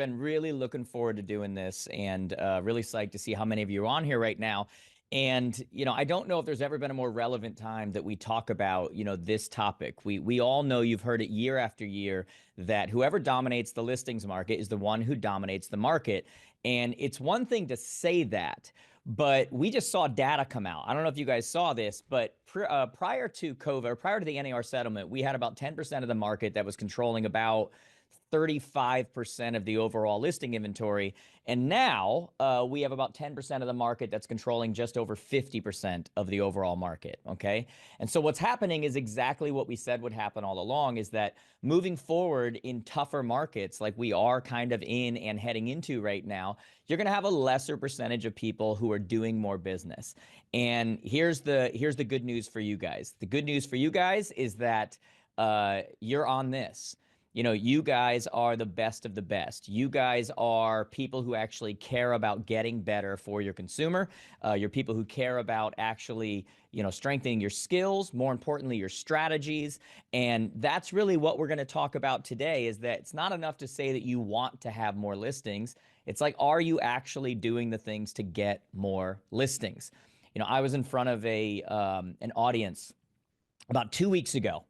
Been really looking forward to doing this and really psyched to see how many of you are on here right now. And, I don't know if there's ever been a more relevant time that we talk about, this topic. We all know you've heard it year after year that whoever dominates the listings market is the one who dominates the market. And it's one thing to say that, but we just saw data come out. I don't know if you guys saw this, but prior to COVID, or prior to the NAR settlement, we had about 10% of the market that was controlling about 35% of the overall listing inventory. And now we have about 10% of the market that's controlling just over 50% of the overall market. Okay. And so what's happening is exactly what we said would happen all along, is that moving forward in tougher markets like we are kind of in and heading into right now, you're going to have a lesser percentage of people who are doing more business. And here's the good news for you guys. The good news for you guys is that you're on this. You guys are the best of the best. You guys are people who actually care about getting better for your consumer. You're people who care about actually, strengthening your skills, more importantly, your strategies. And that's really what we're going to talk about today, is that it's not enough to say that you want to have more listings. It's like, are you actually doing the things to get more listings? I was in front of an audience about 2 weeks ago,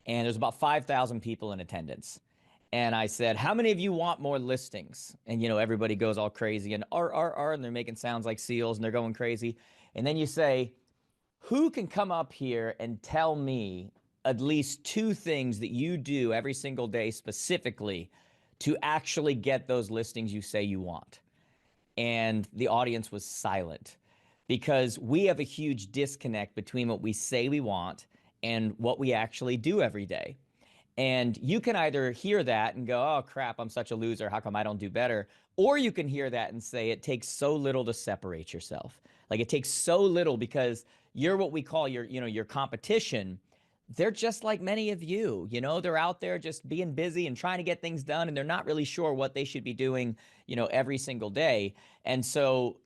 and there's about 5,000 people in attendance. And I said, how many of you want more listings? And, everybody goes all crazy and and they're making sounds like seals and they're going crazy. And then you say, who can come up here and tell me at least two things that you do every single day specifically to actually get those listings you say you want? And the audience was silent, because we have a huge disconnect between what we say we want and what we actually do every day. And you can either hear that and go, oh crap, I'm such a loser, how come I don't do better? Or you can hear that and say, it takes so little to separate yourself. Like, it takes so little because you're what we call your competition. They're just like many of you, they're out there just being busy and trying to get things done, and they're not really sure what they should be doing, every single day. And so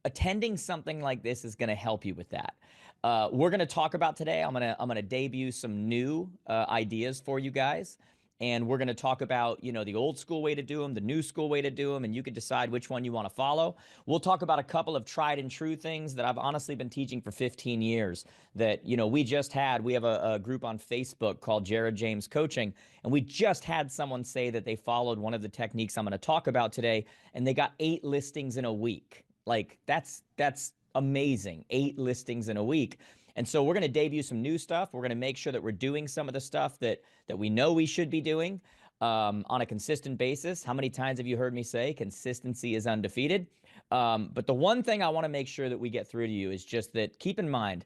attending something like this is going to help you with that. We're going to talk about today. I'm gonna debut some new ideas for you guys, and we're going to talk about the old school way to do them, the new school way to do them, and you can decide which one you want to follow. We'll talk about a couple of tried and true things that I've honestly been teaching for 15 years. That we have a group on Facebook called Jared James Coaching, and we just had someone say that they followed one of the techniques I'm going to talk about today, and they got 8 listings in a week. Like, that's amazing. 8 listings in a week. And so we're going to debut some new stuff. We're going to make sure that we're doing some of the stuff that we know we should be doing on a consistent basis. How many times have you heard me say consistency is undefeated? But the one thing I want to make sure that we get through to you is just that, keep in mind,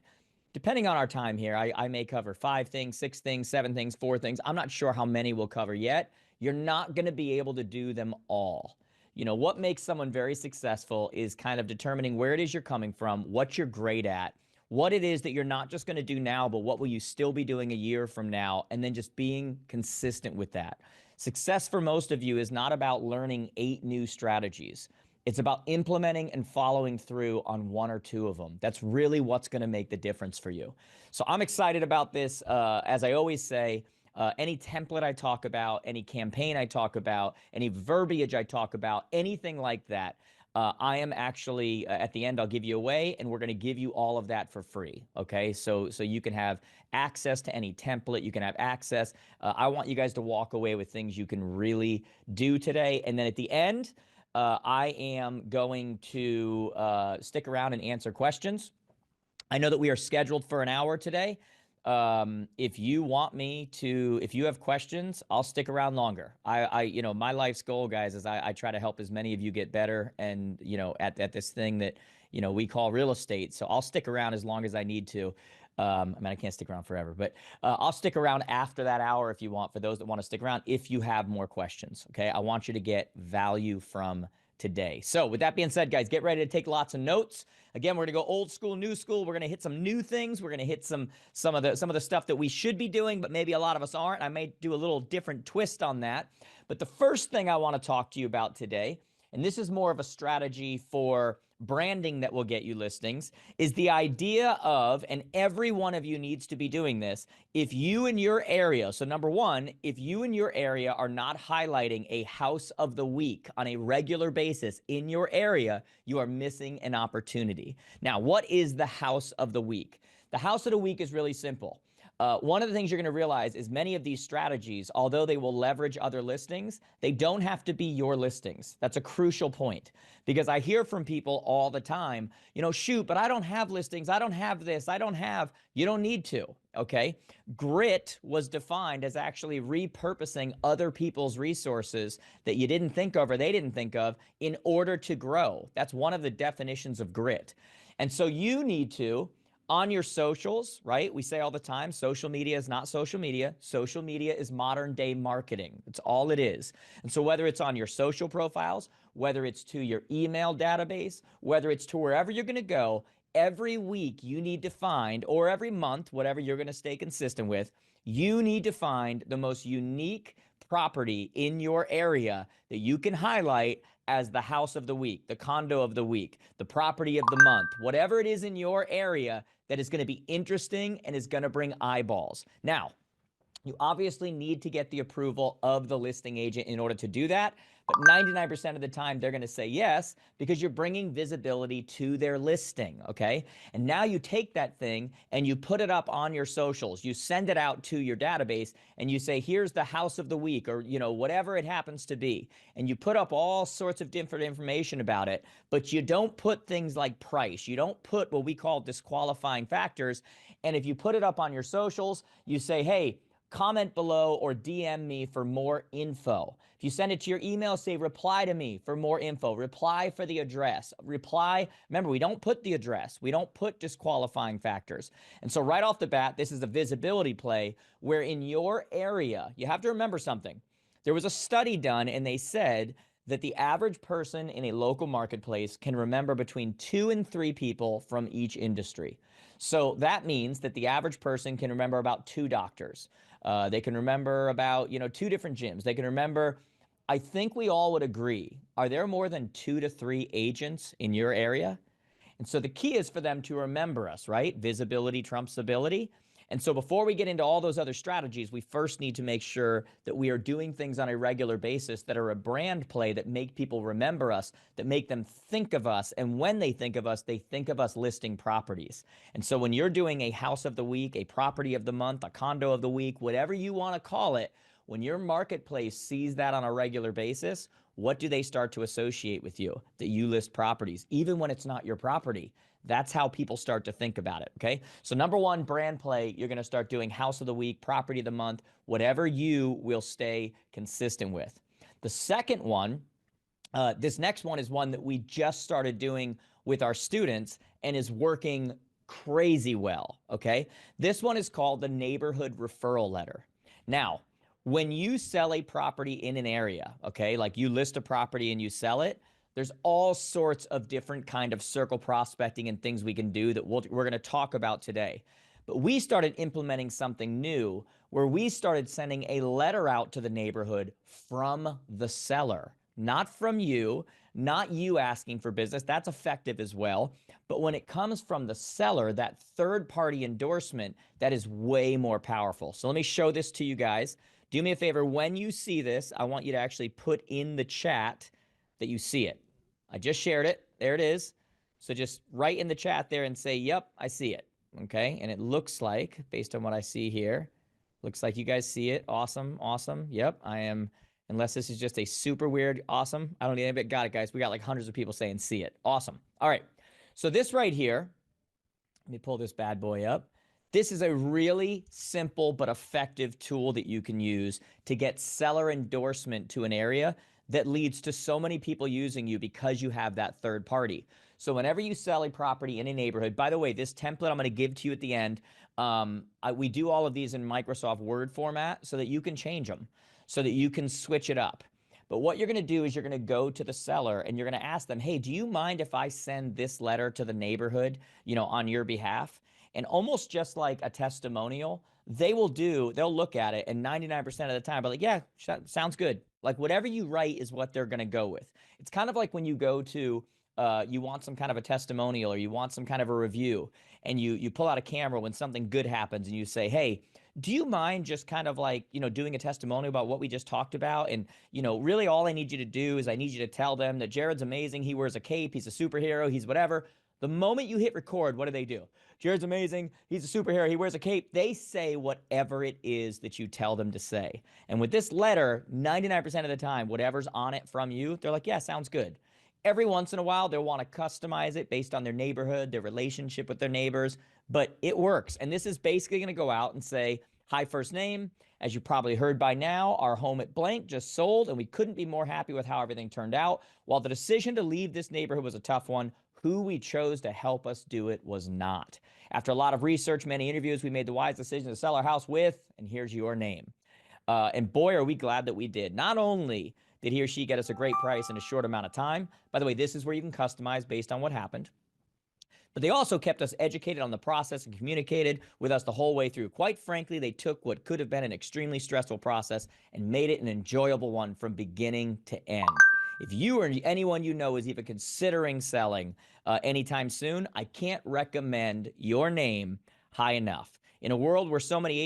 depending on our time here, I may cover 5 things, 6 things, 7 things, 4 things. I'm not sure how many we'll cover yet. You're not going to be able to do them all. What makes someone very successful is kind of determining where it is you're coming from, what you're great at, what it is that you're not just going to do now, but what will you still be doing a year from now, and then just being consistent with that. Success for most of you is not about learning 8 new strategies. It's about implementing and following through on 1 or 2 of them. That's really what's going to make the difference for you. So I'm excited about this. As I always say, any template I talk about, any campaign I talk about, any verbiage I talk about, anything like that, I am actually, at the end, I'll give you away, and we're going to give you all of that for free. Okay. So you can have access to any template. You can have access. I want you guys to walk away with things you can really do today. And then at the end, I am going to stick around and answer questions. I know that we are scheduled for an hour today. If you have questions, I'll stick around longer. My life's goal, guys, is I try to help as many of you get better and, at this thing that, we call real estate. So I'll stick around as long as I need to. I can't stick around forever, but I'll stick around after that hour if you want, for those that want to stick around, if you have more questions. Okay. I want you to get value from today. So with that being said, guys, get ready to take lots of notes. Again, we're going to go old school, new school. We're going to hit some new things. We're going to hit some of the stuff that we should be doing, but maybe a lot of us aren't. I may do a little different twist on that. But the first thing I want to talk to you about today, and this is more of a strategy for branding that will get you listings, is the idea of, and every one of you needs to be doing this, if you in your area, so number one, if you in your area are not highlighting a house of the week on a regular basis in your area, you are missing an opportunity. Now, what is the house of the week? The house of the week is really simple. One of the things you're going to realize is many of these strategies, although they will leverage other listings, they don't have to be your listings. That's a crucial point, because I hear from people all the time, shoot, but I don't have listings. I don't have this. I don't have. You don't need to. Okay. Grit was defined as actually repurposing other people's resources that you didn't think of or they didn't think of in order to grow. That's one of the definitions of grit. And so you need to, on your socials, right? We say all the time, social media is not social media. Social media is modern day marketing. It's all it is. And so whether it's on your social profiles, whether it's to your email database, whether it's to wherever you're going to go, every week you need to find, or every month, whatever you're going to stay consistent with, you need to find the most unique property in your area that you can highlight as the house of the week, the condo of the week, the property of the month, whatever it is in your area that is going to be interesting and is going to bring eyeballs. Now, you obviously need to get the approval of the listing agent in order to do that. But 99% of the time, they're going to say yes, because you're bringing visibility to their listing, okay? And now you take that thing and you put it up on your socials. You send it out to your database and you say, here's the house of the week, or, whatever it happens to be. And you put up all sorts of different information about it, but you don't put things like price. You don't put what we call disqualifying factors. And if you put it up on your socials, you say, hey, comment below or DM me for more info. If you send it to your email, say reply to me for more info. Reply for the address. Reply. Remember, we don't put the address. We don't put disqualifying factors. And so right off the bat, this is a visibility play where in your area, you have to remember something. There was a study done and they said that the average person in a local marketplace can remember between 2 and 3 people from each industry. So that means that the average person can remember about 2 doctors. They can remember about, 2 different gyms. They can remember, I think we all would agree, are there more than 2 to 3 agents in your area? And so the key is for them to remember us, right? Visibility trumps ability. And so before we get into all those other strategies, we first need to make sure that we are doing things on a regular basis that are a brand play, that make people remember us, that make them think of us. And when they think of us listing properties. And so when you're doing a house of the week, a property of the month, a condo of the week, whatever you want to call it, when your marketplace sees that on a regular basis, what do they start to associate with you? That you list properties, even when it's not your property. That's how people start to think about it, okay? So number one, brand play, you're going to start doing house of the week, property of the month, whatever you will stay consistent with. The second one, this next one is one that we just started doing with our students and is working crazy well, okay? This one is called the neighborhood referral letter. Now, when you sell a property in an area, okay, like you list a property and you sell it, there's all sorts of different kind of circle prospecting and things we can do that we're going to talk about today. But we started implementing something new where we started sending a letter out to the neighborhood from the seller, not from you, not you asking for business. That's effective as well. But when it comes from the seller, that third-party endorsement, that is way more powerful. So let me show this to you guys. Do me a favor. When you see this, I want you to actually put in the chat that you see it. I just shared it. There it is. So just write in the chat there and say, yep, I see it. Okay. And it looks like, based on what I see here, looks like you guys see it. Awesome. Awesome. Yep. I am, unless this is just a super weird, awesome. I don't need anybody. Got it, guys. We got like hundreds of people saying see it. Awesome. All right. So this right here, let me pull this bad boy up. This is a really simple but effective tool that you can use to get seller endorsement to an area that leads to so many people using you because you have that third party. So whenever you sell a property in a neighborhood, by the way, this template I'm going to give to you at the end, we do all of these in Microsoft Word format so that you can change them, so that you can switch it up. But what you're going to do is you're going to go to the seller and you're going to ask them, hey, do you mind if I send this letter to the neighborhood, on your behalf? And almost just like a testimonial, they'll look at it, and 99% of the time, but like, yeah, sounds good. Like whatever you write is what they're going to go with. It's kind of like when you go to you want some kind of a testimonial or you want some kind of a review, and you pull out a camera when something good happens and you say, hey, do you mind just kind of like, doing a testimonial about what we just talked about? And, really all I need you to do is I need you to tell them that Jared's amazing. He wears a cape. He's a superhero. He's whatever. The moment you hit record, what do? Jared's amazing. He's a superhero. He wears a cape. They say whatever it is that you tell them to say. And with this letter, 99% of the time, whatever's on it from you, they're like, yeah, sounds good. Every once in a while, they'll want to customize it based on their neighborhood, their relationship with their neighbors, but it works. And this is basically going to go out and say, hi, first name. As you probably heard by now, our home at blank just sold, and we couldn't be more happy with how everything turned out. While the decision to leave this neighborhood was a tough one, who we chose to help us do it was not. After a lot of research, many interviews, we made the wise decision to sell our house with, and here's your name. And boy, are we glad that we did. Not only did he or she get us a great price in a short amount of time, by the way, this is where you can customize based on what happened, but they also kept us educated on the process and communicated with us the whole way through. Quite frankly, they took what could have been an extremely stressful process and made it an enjoyable one from beginning to end. If you or anyone you know is even considering selling anytime soon, I can't recommend your name high enough. In a world where there's so many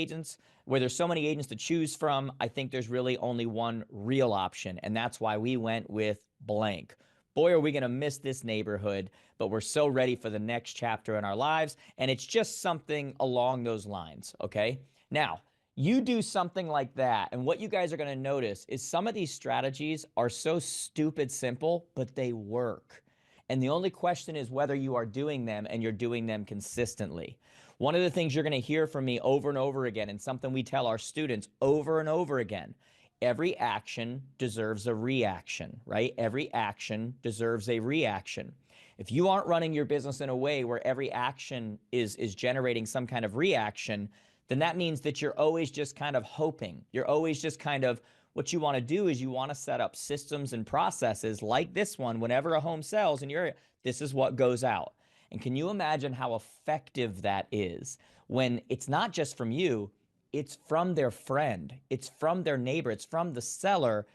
agents to choose from, I think there's really only one real option, and that's why we went with blank. Boy, are we going to miss this neighborhood, but we're so ready for the next chapter in our lives, and it's just something along those lines, okay? Now, you do something like that, and what you guys are going to notice is some of these strategies are so stupid simple, but they work. And the only question is whether you are doing them and you're doing them consistently. One of the things you're going to hear from me over and over again, and something we tell our students over and over again, every action deserves a reaction, right? Every action deserves a reaction. If you aren't running your business in a way where every action is generating some kind of reaction, then that means that you're always just kind of hoping. You're always just kind of, what you want to do is you want to set up systems and processes like this one. Whenever a home sells in your area, this is what goes out. And can you imagine how effective that is when it's not just from you, it's from their friend, it's from their neighbor, it's from the seller,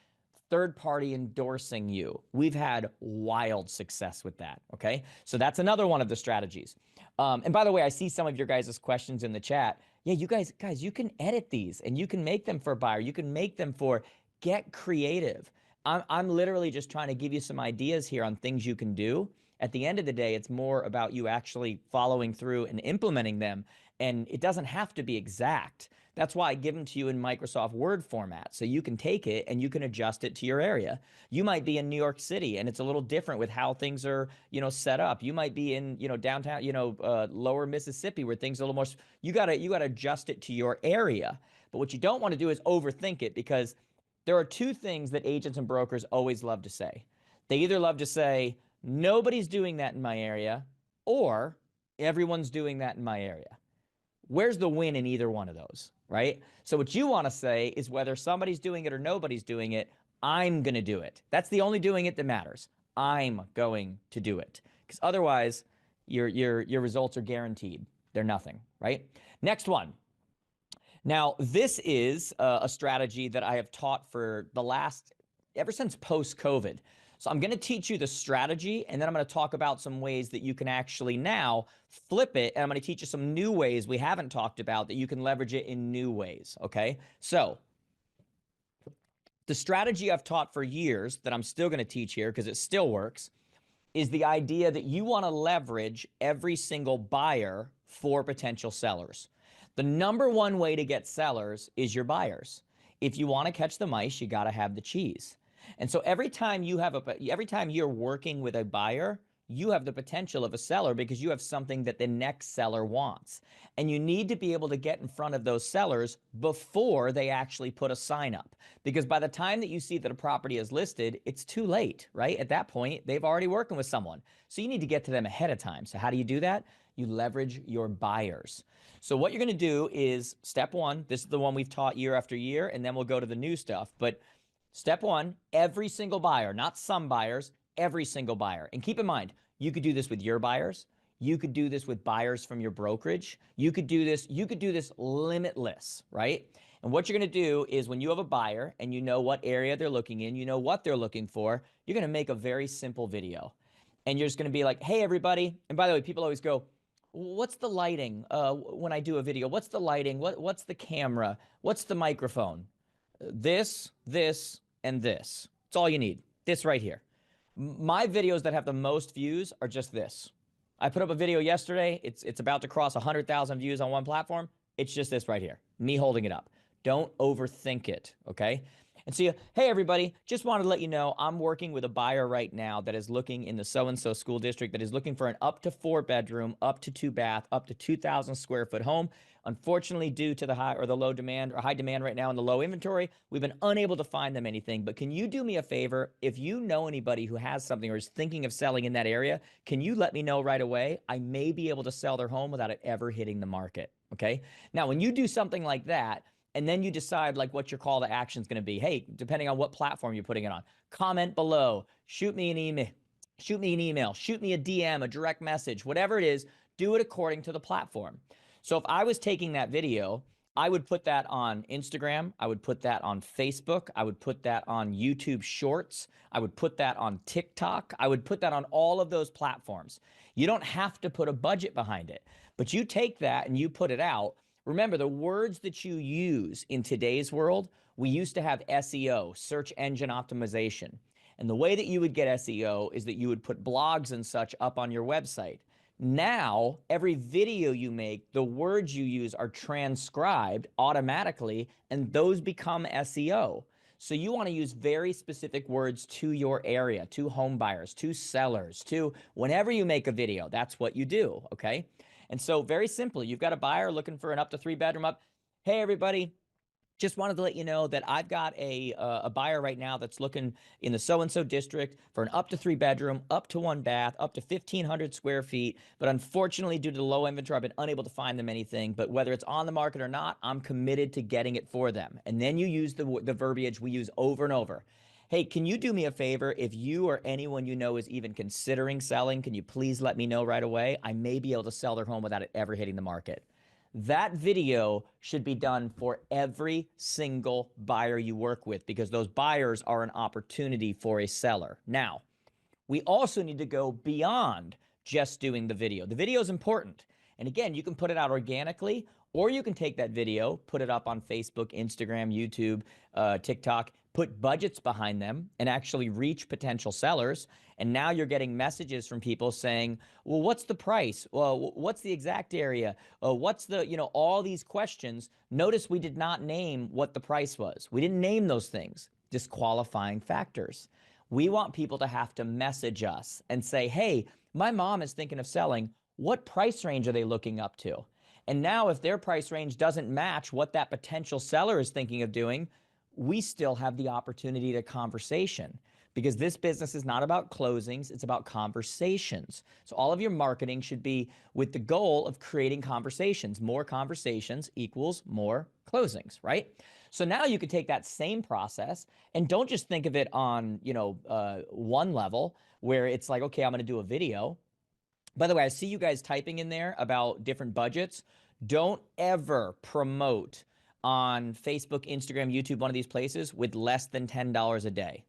third party endorsing you. We've had wild success with that, okay? So that's another one of the strategies. And by the way, I see some of your guys' questions in the chat. Yeah, you guys, you can edit these and you can make them for a buyer. You can make them for, get creative. I'm literally just trying to give you some ideas here on things you can do. At the end of the day, it's more about you actually following through and implementing them. And it doesn't have to be exact. That's why I give them to you in Microsoft Word format. So you can take it and you can adjust it to your area. You might be in New York City and it's a little different with how things are, set up. You might be in, downtown, lower Mississippi where things are a little more, you gotta adjust it to your area. But what you don't want to do is overthink it, because there are two things that agents and brokers always love to say. They either love to say, nobody's doing that in my area, or everyone's doing that in my area. Where's the win in either one of those, right? So what you want to say is, whether somebody's doing it or nobody's doing it, I'm going to do it. That's the only doing it that matters. I'm going to do it. Because otherwise, your results are guaranteed. They're nothing, right? Next one. Now, this is a strategy that I have taught for ever since post-COVID. So I'm going to teach you the strategy, and then I'm going to talk about some ways that you can actually now flip it, and I'm going to teach you some new ways we haven't talked about that you can leverage it in new ways, okay? So the strategy I've taught for years that I'm still going to teach here because it still works is the idea that you want to leverage every single buyer for potential sellers. The number one way to get sellers is your buyers. If you want to catch the mice, you got to have the cheese. And so every time you're working with a buyer, you have the potential of a seller, because you have something that the next seller wants. And you need to be able to get in front of those sellers before they actually put a sign up. Because by the time that you see that a property is listed, it's too late, right? At that point, they've already working with someone. So you need to get to them ahead of time. So how do you do that? You leverage your buyers. So what you're going to do is, step one, this is the one we've taught year after year, and then we'll go to the new stuff. But step one, every single buyer, not some buyers, every single buyer. And keep in mind, you could do this with your buyers. You could do this with buyers from your brokerage. You could do this limitless, right? And what you're going to do is, when you have a buyer and you know what area they're looking in, you know what they're looking for, you're going to make a very simple video. and you're just going to be like, hey, everybody. And by the way, people always go, what's the lighting when I do a video? What's the lighting? What's the camera? What's the microphone? This, and this. It's all you need. This right here. My videos that have the most views are just this. I put up a video yesterday. It's about to cross 100,000 views on one platform. It's just this right here, me holding it up. Don't overthink it, okay? And so, hey, everybody, just wanted to let you know I'm working with a buyer right now that is looking in the so-and-so school district that is looking for an up to 4-bedroom, up to 2-bath, up to 2,000 square foot home. Unfortunately, due to the high or the low demand or high demand right now and the low inventory, we've been unable to find them anything. But can you do me a favor? If you know anybody who has something or is thinking of selling in that area, can you let me know right away? I may be able to sell their home without it ever hitting the market, okay? Now, when you do something like that, and then you decide like what your call to action is going to be. Hey, depending on what platform you're putting it on, comment below, shoot me an email, shoot me a DM, a direct message, whatever it is, do it according to the platform. So if I was taking that video, I would put that on Instagram. I would put that on Facebook. I would put that on YouTube Shorts. I would put that on TikTok. I would put that on all of those platforms. You don't have to put a budget behind it, but you take that and you put it out. Remember, the words that you use in today's world, we used to have SEO, search engine optimization. And the way that you would get SEO is that you would put blogs and such up on your website. Now, every video you make, the words you use are transcribed automatically, and those become SEO. So you want to use very specific words to your area, to home buyers, to sellers, to whenever you make a video, that's what you do, okay? And so very simply, you've got a buyer looking for an up to 3-bedroom up. Hey, everybody, just wanted to let you know that I've got a buyer right now that's looking in the so-and-so district for an up to 3-bedroom, up to 1-bath, up to 1,500 square feet. But unfortunately, due to the low inventory, I've been unable to find them anything. But whether it's on the market or not, I'm committed to getting it for them. And then you use the verbiage we use over and over. Hey, can you do me a favor? If you or anyone you know is even considering selling, can you please let me know right away? I may be able to sell their home without it ever hitting the market. That video should be done for every single buyer you work with because those buyers are an opportunity for a seller. Now, we also need to go beyond just doing the video. The video is important. And again, you can put it out organically, or you can take that video, put it up on Facebook, Instagram, YouTube, TikTok, put budgets behind them and actually reach potential sellers. And now you're getting messages from people saying, well, what's the price? Well, what's the exact area? What's the, all these questions. Notice we did not name what the price was. We didn't name those things, disqualifying factors. We want people to have to message us and say, hey, my mom is thinking of selling. What price range are they looking up to? And now if their price range doesn't match what that potential seller is thinking of doing, we still have the opportunity to conversation because this business is not about closings, it's about conversations. So all of your marketing should be with the goal of creating conversations. More conversations equals more closings, right? So now you could take that same process and don't just think of it on, one level where it's like, okay, I'm going to do a video. By the way, I see you guys typing in there about different budgets. Don't ever promote on Facebook, Instagram, YouTube, one of these places with less than $10 a day.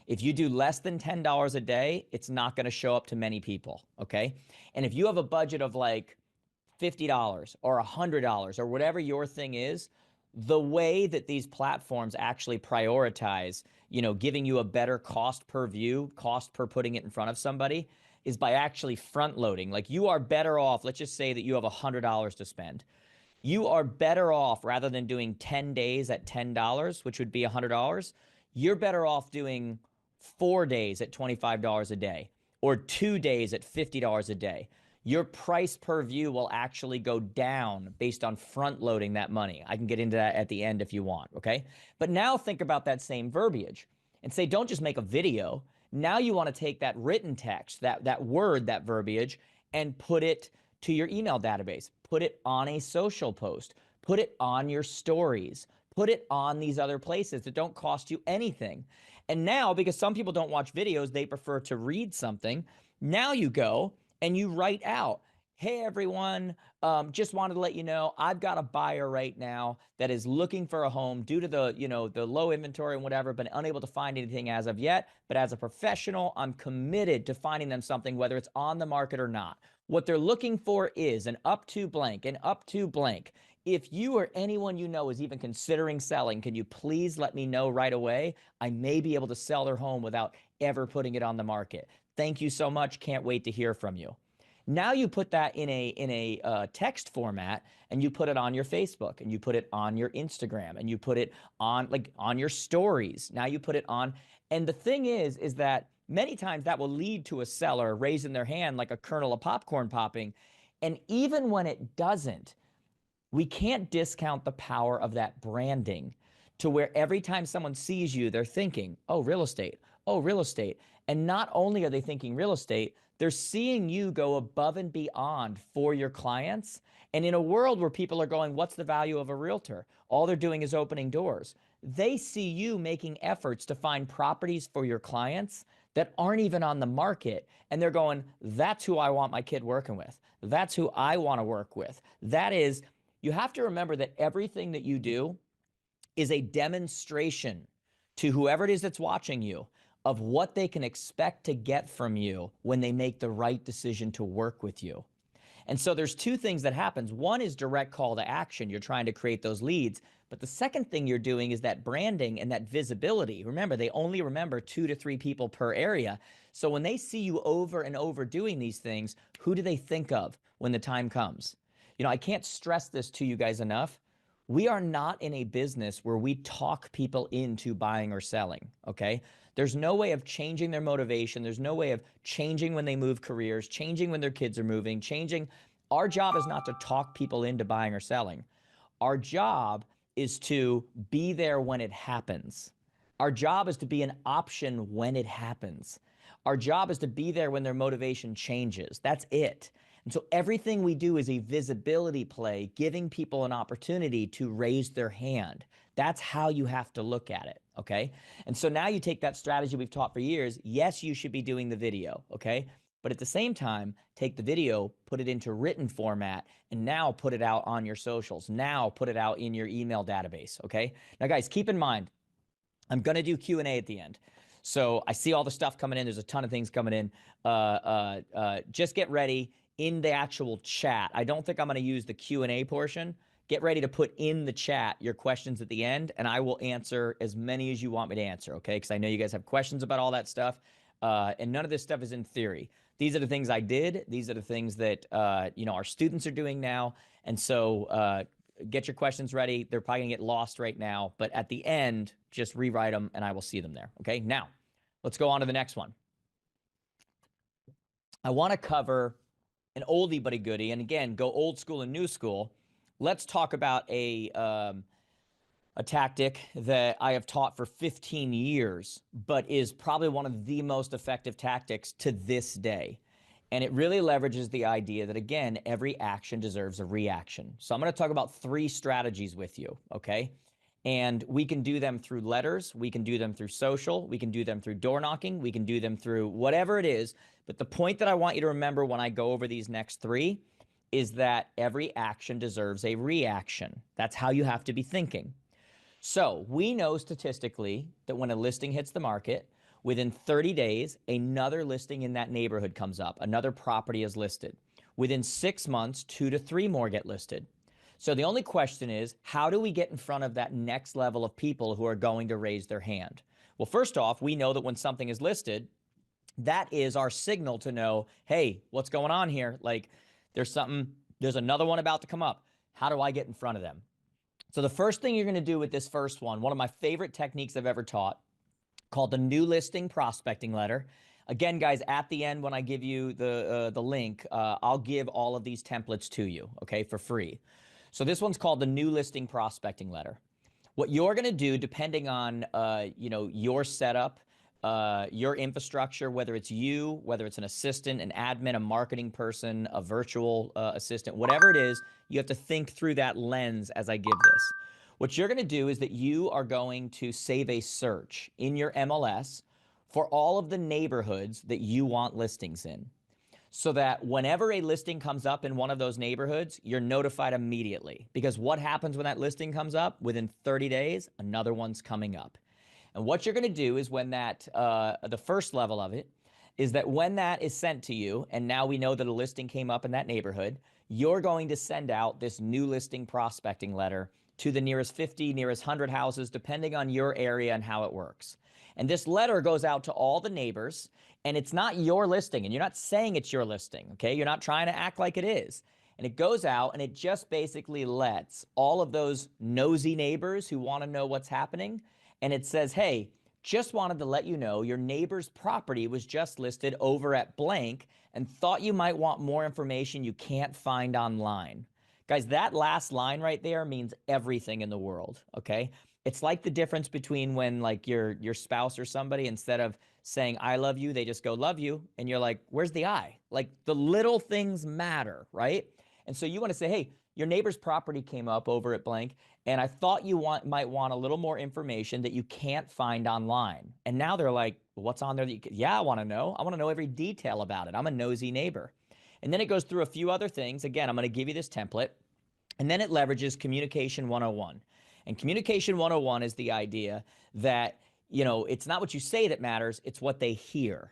If you do less than $10 a day, it's not going to show up to many people, okay? And if you have a budget of like $50 or $100 or whatever your thing is, the way that these platforms actually prioritize, giving you a better cost per view, cost per putting it in front of somebody, is by actually front loading. Like you are better off, let's just say that you have $100 to spend. You are better off rather than doing 10 days at $10, which would be $100. You're better off doing 4 days at $25 a day or 2 days at $50 a day. Your price per view will actually go down based on front loading that money. I can get into that at the end if you want, okay? But now think about that same verbiage and say, don't just make a video. Now you want to take that written text, that word, that verbiage, and put it to your email database. Put it on a social post. Put it on your stories. Put it on these other places that don't cost you anything. And now, because some people don't watch videos, they prefer to read something. Now you go and you write out, Hey everyone, just wanted to let you know I've got a buyer right now that is looking for a home due to the low inventory and whatever, but unable to find anything as of yet. But as a professional, I'm committed to finding them something, whether it's on the market or not. What they're looking for is an up to blank, an up to blank. If you or anyone you know is even considering selling, can you please let me know right away? I may be able to sell their home without ever putting it on the market. Thank you so much. Can't wait to hear from you. Now you put that in a text format, and you put it on your Facebook, and you put it on your Instagram, and you put it on your stories. Now you put it on, and the thing is that many times that will lead to a seller raising their hand like a kernel of popcorn popping. And even when it doesn't, we can't discount the power of that branding, to where every time someone sees you, they're thinking, oh, real estate, oh, real estate. And not only are they thinking real estate, they're seeing you go above and beyond for your clients. And in a world where people are going, what's the value of a realtor? All they're doing is opening doors. They see you making efforts to find properties for your clients that aren't even on the market. And they're going, that's who I want my kid working with. That's who I want to work with. That is, you have to remember that everything that you do is a demonstration to whoever it is that's watching you of what they can expect to get from you when they make the right decision to work with you. And so there's two things that happens. One is direct call to action. You're trying to create those leads. But the second thing you're doing is that branding and that visibility. Remember, they only remember 2 to 3 people per area. So when they see you over and over doing these things, who do they think of when the time comes? I can't stress this to you guys enough. We are not in a business where we talk people into buying or selling, okay? There's no way of changing their motivation. There's no way of changing when they move careers, changing when their kids are moving, changing. Our job is not to talk people into buying or selling. Our job is to be there when it happens. Our job is to be an option when it happens. Our job is to be there when their motivation changes. That's it. And so everything we do is a visibility play, giving people an opportunity to raise their hand. That's how you have to look at it, okay? And so now you take that strategy we've taught for years. Yes, you should be doing the video, okay? But at the same time, take the video, put it into written format, and now put it out on your socials. Now put it out in your email database, okay? Now, guys, keep in mind, I'm going to do Q&A at the end. So I see all the stuff coming in. There's a ton of things coming in. Just get ready in the actual chat. I don't think I'm going to use the Q&A portion. Get ready to put in the chat your questions at the end, and I will answer as many as you want me to answer, okay? Because I know you guys have questions about all that stuff, and none of this stuff is in theory. These are the things I did. These are the things that our students are doing now, and so get your questions ready. They're probably going to get lost right now, but at the end, just rewrite them, and I will see them there, okay? Now, let's go on to the next one. I want to cover an oldie but a goodie, and again, go old school and new school. Let's talk about a tactic that I have taught for 15 years, but is probably one of the most effective tactics to this day. And it really leverages the idea that, again, every action deserves a reaction. So I'm going to talk about 3 strategies with you, okay? And we can do them through letters. We can do them through social. We can do them through door knocking. We can do them through whatever it is. But the point that I want you to remember when I go over these next 3 is that every action deserves a reaction. That's how you have to be thinking. So we know statistically that when a listing hits the market, within 30 days, another listing in that neighborhood comes up. Another property is listed. Within 6 months, 2 to 3 more get listed. So the only question is, how do we get in front of that next level of people who are going to raise their hand? Well, first off, we know that when something is listed, that is our signal to know, hey, what's going on here? Like, there's another one about to come up. How do I get in front of them? So the first thing you're going to do with this first one of my favorite techniques I've ever taught, called the new listing prospecting letter. Again, guys, at the end when I give you the link, I'll give all of these templates to you, okay, for free. So this one's called the new listing prospecting letter. What you're going to do, depending on your setup, your infrastructure, whether it's you, whether it's an assistant, an admin, a marketing person, a virtual assistant, whatever it is, you have to think through that lens as I give this. What you're going to do is that you are going to save a search in your MLS for all of the neighborhoods that you want listings in. so that whenever a listing comes up in one of those neighborhoods, you're notified immediately. Because what happens when that listing comes up? Within 30 days, another one's coming up. And what you're going to do is when the first level of it is that when that is sent to you, and now we know that a listing came up in that neighborhood, you're going to send out this new listing prospecting letter to the nearest 50, nearest 100 houses, depending on your area and how it works. And this letter goes out to all the neighbors, and it's not your listing, and you're not saying it's your listing, okay? You're not trying to act like it is. And it goes out, and it just basically lets all of those nosy neighbors who want to know what's happening, and it says, hey, just wanted to let you know your neighbor's property was just listed over at blank and thought you might want more information you can't find online. Guys, that last line right there means everything in the world, okay? It's like the difference between when like your spouse or somebody, instead of saying I love you, they just go love you, and you're like, where's the I? Like the little things matter, right? And so you want to say, hey, your neighbor's property came up over at blank, and I thought you might want a little more information that you can't find online. And now they're like, what's on there? Yeah, I want to know. I want to know every detail about it. I'm a nosy neighbor. And then it goes through a few other things. Again, I'm going to give you this template. And then it leverages Communication 101. And Communication 101 is the idea that, it's not what you say that matters, it's what they hear.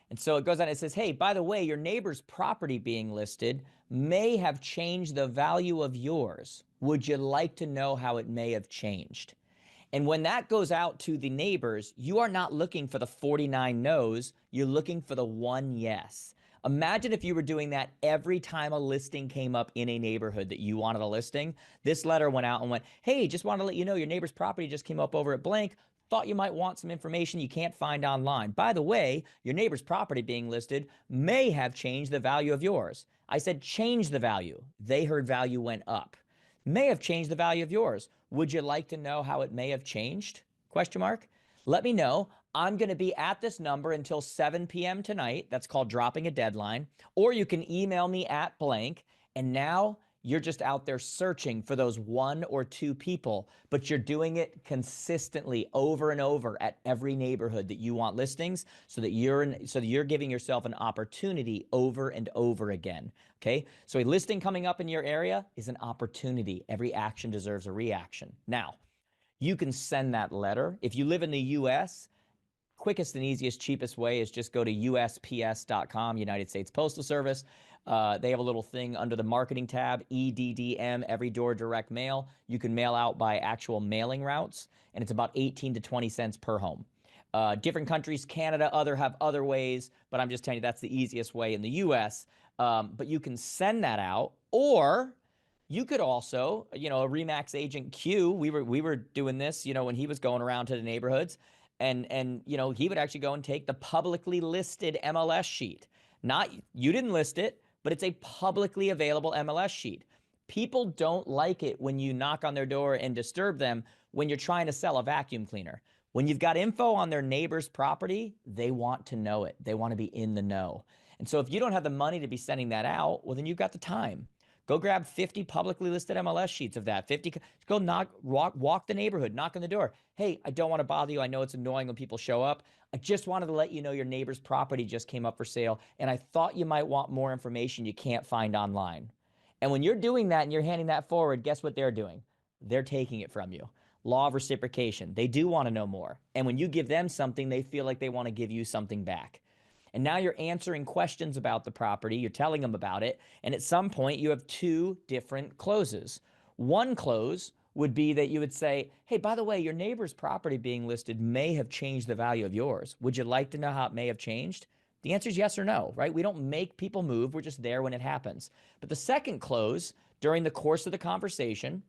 And so it goes on, it says, hey, by the way, your neighbor's property being listed may have changed the value of yours. Would you like to know how it may have changed? And when that goes out to the neighbors, you are not looking for the 49 no's, you're looking for the one yes. Imagine if you were doing that every time a listing came up in a neighborhood that you wanted a listing. This letter went out and went, hey, just wanted to let you know your neighbor's property just came up over at blank. Thought you might want some information you can't find online. By the way, your neighbor's property being listed may have changed the value of yours. I said change the value. They heard value went up. May have changed the value of yours. Would you like to know how it may have changed? Question mark. Let me know. I'm going to be at this number until 7 p.m. tonight. That's called dropping a deadline. Or you can email me at blank. And now you're just out there searching for those one or two people, but you're doing it consistently over and over at every neighborhood that you want listings, so that you're giving yourself an opportunity over and over again. Okay? So a listing coming up in your area is an opportunity. Every action deserves a reaction. Now, you can send that letter. If you live in the US, quickest and easiest, cheapest way is just go to USPS.com, United States Postal Service. They have a little thing under the marketing tab, EDDM, Every Door Direct Mail. You can mail out by actual mailing routes, and it's about 18 to 20 cents per home. Different countries, Canada, have other ways, but I'm just telling you that's the easiest way in the US. But you can send that out, or you could also, a Remax agent Q, we were doing this, when he was going around to the neighborhoods. And he would actually go and take the publicly listed MLS sheet. Not, you didn't list it, but it's a publicly available MLS sheet. People don't like it when you knock on their door and disturb them when you're trying to sell a vacuum cleaner. When you've got info on their neighbor's property, they want to know it. They want to be in the know. And so if you don't have the money to be sending that out, well, then you've got the time. Go grab 50 publicly listed MLS sheets of that. 50, go walk the neighborhood, knock on the door. Hey, I don't want to bother you. I know it's annoying when people show up. I just wanted to let you know your neighbor's property just came up for sale, and I thought you might want more information you can't find online. And when you're doing that and you're handing that forward, guess what they're doing? They're taking it from you. Law of reciprocation. They do want to know more. And when you give them something, they feel like they want to give you something back. And now you're answering questions about the property. You're telling them about it. And at some point, you have two different closes. One close would be that you would say, hey, by the way, your neighbor's property being listed may have changed the value of yours. Would you like to know how it may have changed? The answer is yes or no, right? We don't make people move. We're just there when it happens. But the second close during the course of the conversation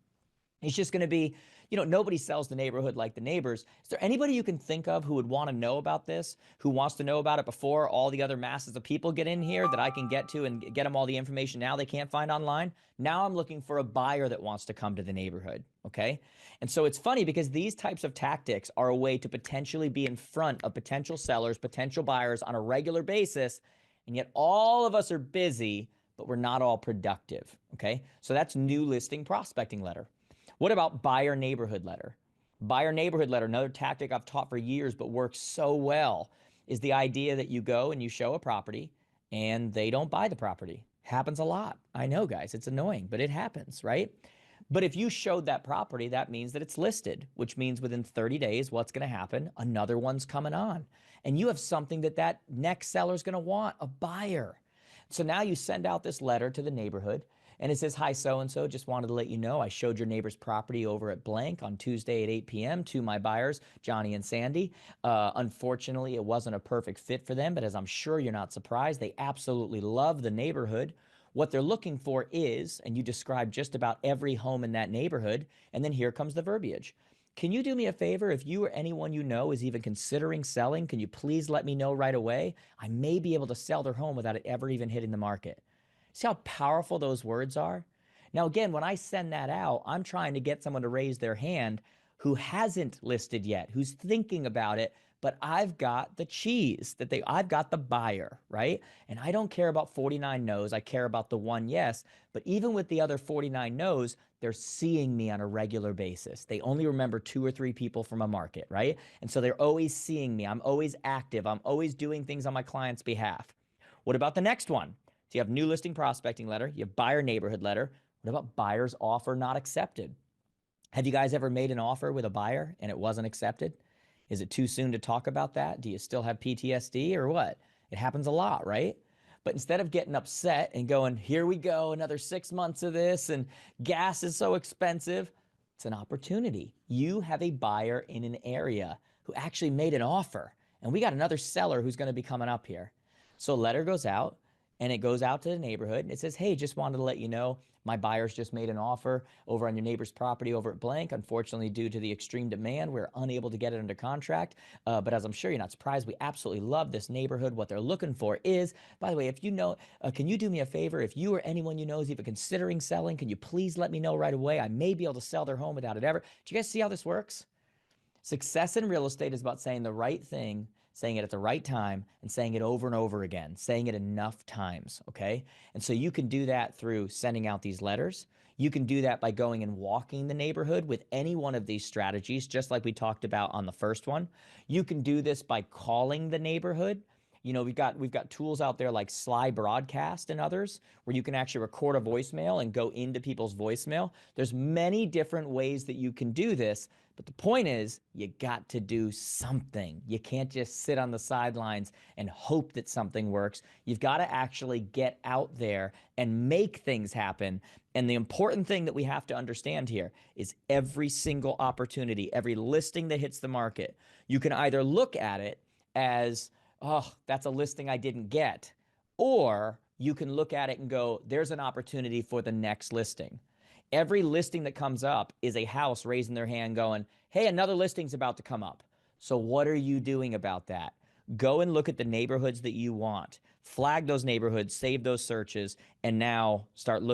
is just going to be, nobody sells the neighborhood like the neighbors. Is there anybody you can think of who would want to know about this, who wants to know about it before all the other masses of people get in here that I can get to and get them all the information now they can't find online? Now I'm looking for a buyer that wants to come to the neighborhood, okay? And so it's funny because these types of tactics are a way to potentially be in front of potential sellers, potential buyers on a regular basis, and yet all of us are busy, but we're not all productive, okay? So that's new listing prospecting letter. What about buyer neighborhood letter? Buyer neighborhood letter, another tactic I've taught for years but works so well, is the idea that you go and you show a property and they don't buy the property. Happens a lot. I know, guys, it's annoying, but it happens, right? But if you showed that property, that means that it's listed, which means within 30 days, what's going to happen? Another one's coming on. And you have something that that next seller is going to want, a buyer. So now you send out this letter to the neighborhood and it says, hi, so-and-so, just wanted to let you know I showed your neighbor's property over at blank on Tuesday at 8 p.m. to my buyers, Johnny and Sandy. Unfortunately, it wasn't a perfect fit for them, but as I'm sure you're not surprised, they absolutely love the neighborhood. What they're looking for is, and you describe just about every home in that neighborhood, and then here comes the verbiage. Can you do me a favor? If you or anyone you know is even considering selling, can you please let me know right away? I may be able to sell their home without it ever even hitting the market. See how powerful those words are? Now, again, when I send that out, I'm trying to get someone to raise their hand who hasn't listed yet, who's thinking about it, but I've got the cheese I've got the buyer, right? And I don't care about 49 no's. I care about the one yes. But even with the other 49 no's, they're seeing me on a regular basis. They only remember 2 or 3 people from a market, right? And so they're always seeing me. I'm always active. I'm always doing things on my client's behalf. What about the next one? So you have new listing prospecting letter, you have buyer neighborhood letter. What about buyer's offer not accepted? Have you guys ever made an offer with a buyer and it wasn't accepted? Is it too soon to talk about that? Do you still have PTSD or what? It happens a lot, right? But instead of getting upset and going, here we go, another 6 months of this, and gas is so expensive, it's an opportunity. You have a buyer in an area who actually made an offer, and we got another seller who's going to be coming up here. So a letter goes out, and it goes out to the neighborhood, and it says, hey, just wanted to let you know my buyers just made an offer over on your neighbor's property over at blank. Unfortunately, due to the extreme demand, we're unable to get it under contract. But as I'm sure you're not surprised, we absolutely love this neighborhood. What they're looking for is, by the way, if you know, can you do me a favor? If you or anyone you know is even considering selling, can you please let me know right away? I may be able to sell their home without it ever. Do you guys see how this works? Success in real estate is about saying the right thing, saying it at the right time, and saying it over and over again, saying it enough times, okay? And so you can do that through sending out these letters. You can do that by going and walking the neighborhood with any one of these strategies, just like we talked about on the first one. You can do this by calling the neighborhood. You know, we've got tools out there like Sly Broadcast and others where you can actually record a voicemail and go into people's voicemail. There's many different ways that you can do this. But the point is, you got to do something. You can't just sit on the sidelines and hope that something works. You've got to actually get out there and make things happen. And the important thing that we have to understand here is every single opportunity, every listing that hits the market, you can either look at it as, oh, that's a listing I didn't get, or you can look at it and go, there's an opportunity for the next listing. Every listing that comes up is a house raising their hand going, hey, another listing's about to come up. So what are you doing about that? Go and look at the neighborhoods that you want. Flag those neighborhoods, save those searches, and now start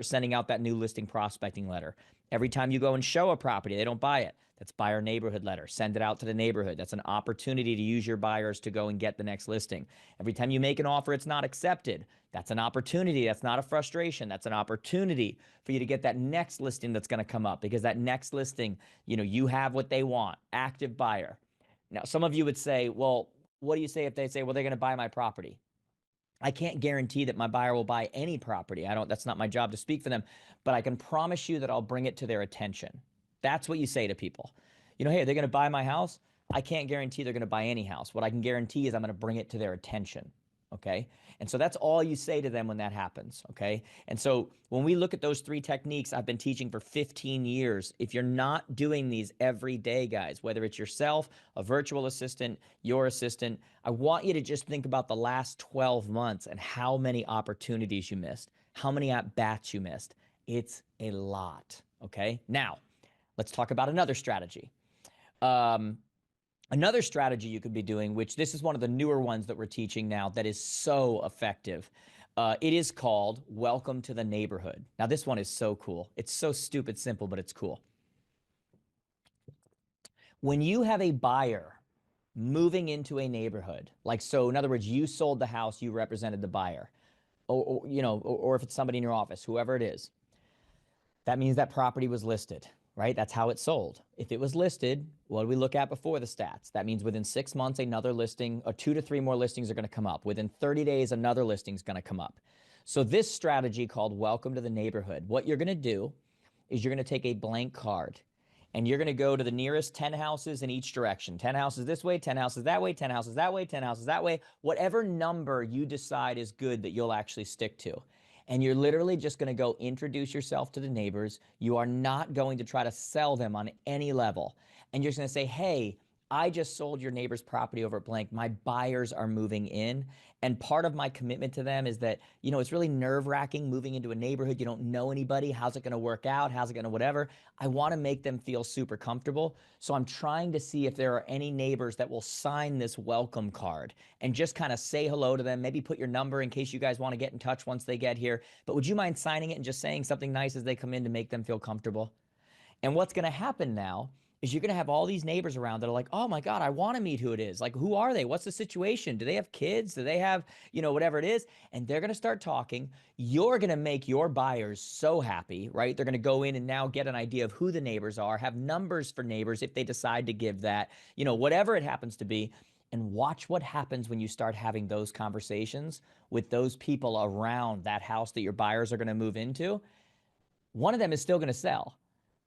sending out that new listing prospecting letter. Every time you go and show a property, they don't buy it. That's buyer neighborhood letter. Send it out to the neighborhood. That's an opportunity to use your buyers to go and get the next listing. Every time you make an offer, it's not accepted. That's an opportunity. That's not a frustration. That's an opportunity for you to get that next listing that's going to come up, because that next listing, you know, you have what they want, active buyer. Now, some of you would say, well, what do you say if they say, well, they're going to buy my property? I can't guarantee that my buyer will buy any property. That's not my job to speak for them, but I can promise you that I'll bring it to their attention. That's what you say to people. You know, hey, they're going to buy my house. I can't guarantee they're going to buy any house. What I can guarantee is I'm going to bring it to their attention. Okay. And so that's all you say to them when that happens. Okay. And so when we look at those 3 techniques I've been teaching for 15 years, if you're not doing these every day, guys, whether it's yourself, a virtual assistant, your assistant, I want you to just think about the last 12 months and how many opportunities you missed, how many at-bats you missed. It's a lot. Okay. Now, let's talk about another strategy. Another strategy you could be doing, which this is one of the newer ones that we're teaching now that is so effective. It is called Welcome to the Neighborhood. Now, this one is so cool. It's so stupid simple, but it's cool. When you have a buyer moving into a neighborhood, like so, in other words, you sold the house, you represented the buyer, or if it's somebody in your office, whoever it is, that means that property was listed. right? That's how it sold. If it was listed, what do we look at before the stats? That means within 6 months, another listing, or 2 to 3 more listings are going to come up. Within 30 days, another listing is going to come up. So this strategy called Welcome to the Neighborhood, what you're going to do is you're going to take a blank card and you're going to go to the nearest 10 houses in each direction. 10 houses this way, 10 houses that way, 10 houses that way, 10 houses that way. Whatever number you decide is good that you'll actually stick to. And you're literally just going to go introduce yourself to the neighbors. You are not going to try to sell them on any level. And you're just going to say, hey, I just sold your neighbor's property over at blank. My buyers are moving in. And part of my commitment to them is that, it's really nerve-wracking moving into a neighborhood. You don't know anybody. How's it going to work out? How's it going to whatever? I want to make them feel super comfortable. So I'm trying to see if there are any neighbors that will sign this welcome card and just kind of say hello to them. Maybe put your number in case you guys want to get in touch once they get here. But would you mind signing it and just saying something nice as they come in to make them feel comfortable? And what's going to happen now is you're going to have all these neighbors around that are like, oh my God, I want to meet who it is. Like, who are they? What's the situation? Do they have kids? Do they have, whatever it is? And they're going to start talking. You're going to make your buyers so happy, right? They're going to go in and now get an idea of who the neighbors are, have numbers for neighbors if they decide to give that, whatever it happens to be. And watch what happens when you start having those conversations with those people around that house that your buyers are going to move into. One of them is still going to sell.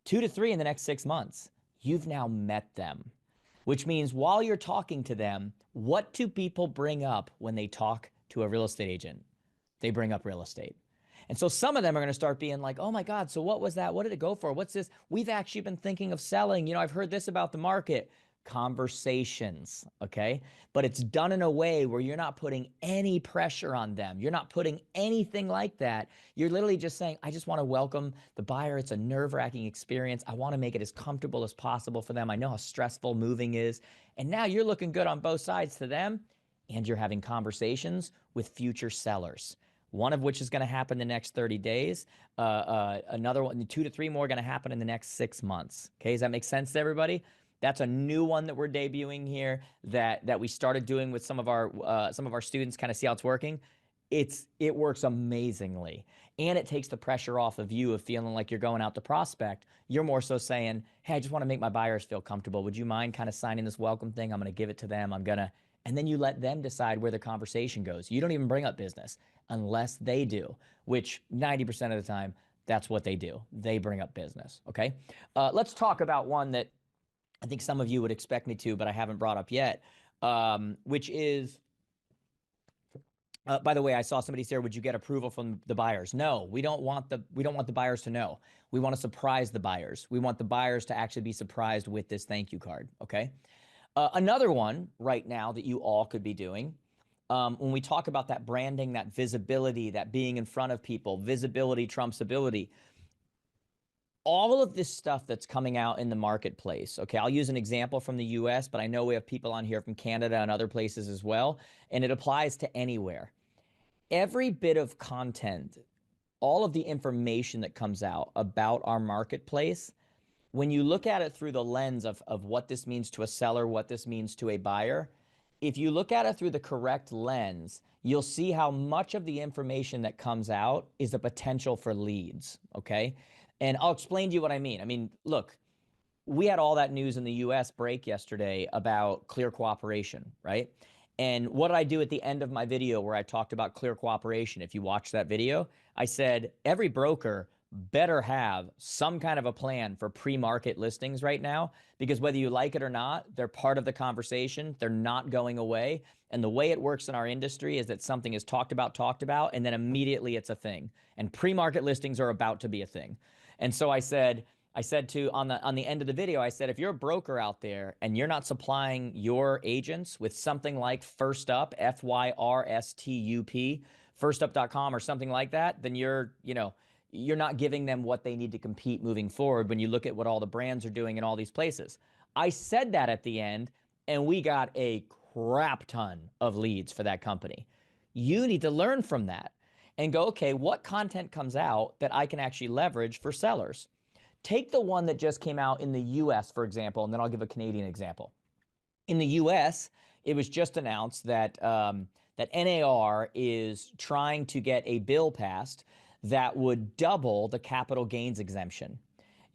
2 to 3 in the next 6 months. You've now met them, which means while you're talking to them, what do people bring up when they talk to a real estate agent? They bring up real estate. And so some of them are going to start being like, oh my God, so what was that? What did it go for? What's this? We've actually been thinking of selling. I've heard this about the market. Conversations, okay? But it's done in a way where you're not putting any pressure on them. You're not putting anything like that. You're literally just saying, I just want to welcome the buyer. It's a nerve-wracking experience. I want to make it as comfortable as possible for them. I know how stressful moving is. And now you're looking good on both sides to them, and you're having conversations with future sellers. One of which is going to happen the next 30 days. Another one, 2 to 3 more, going to happen in the next 6 months. Okay, does that make sense to everybody? That's a new one that we're debuting here that we started doing with some of our students, kind of see how it's working. It works amazingly. And it takes the pressure off of you of feeling like you're going out to prospect. You're more so saying, hey, I just want to make my buyers feel comfortable. Would you mind kind of signing this welcome thing? I'm going to give it to them. And then you let them decide where the conversation goes. You don't even bring up business unless they do, which 90% of the time, that's what they do. They bring up business, okay? Let's talk about one that I think some of you would expect me to, but I haven't brought up yet, which is, by the way, I saw somebody say, would you get approval from the buyers? No, we don't want the buyers to know. We want to surprise the buyers. We want the buyers to actually be surprised with this thank you card, okay? Another one right now that you all could be doing, when we talk about that branding, that visibility, that being in front of people, visibility trumps ability, all of this stuff that's coming out in the marketplace, okay, I'll use an example from the US, but I know we have people on here from Canada and other places as well, and it applies to anywhere. Every bit of content, all of the information that comes out about our marketplace, when you look at it through the lens of what this means to a seller, what this means to a buyer, if you look at it through the correct lens, you'll see how much of the information that comes out is a potential for leads, okay? And I'll explain to you what I mean. I mean, look, we had all that news in the US break yesterday about Clear Cooperation, right? And what did I do at the end of my video where I talked about Clear Cooperation? If you watch that video, I said every broker better have some kind of a plan for pre-market listings right now, because whether you like it or not, they're part of the conversation. They're not going away. And the way it works in our industry is that something is talked about, and then immediately it's a thing. And pre-market listings are about to be a thing. And so I said to, on the end of the video, I said, if you're a broker out there and you're not supplying your agents with something like First Up, FYRSTUP, firstup.com or something like that, then you're not giving them what they need to compete moving forward when you look at what all the brands are doing in all these places. I said that at the end, and we got a crap ton of leads for that company. You need to learn from that and go, okay, what content comes out that I can actually leverage for sellers? Take the one that just came out in the US, for example, and then I'll give a Canadian example. In the US, it was just announced that that NAR is trying to get a bill passed that would double the capital gains exemption.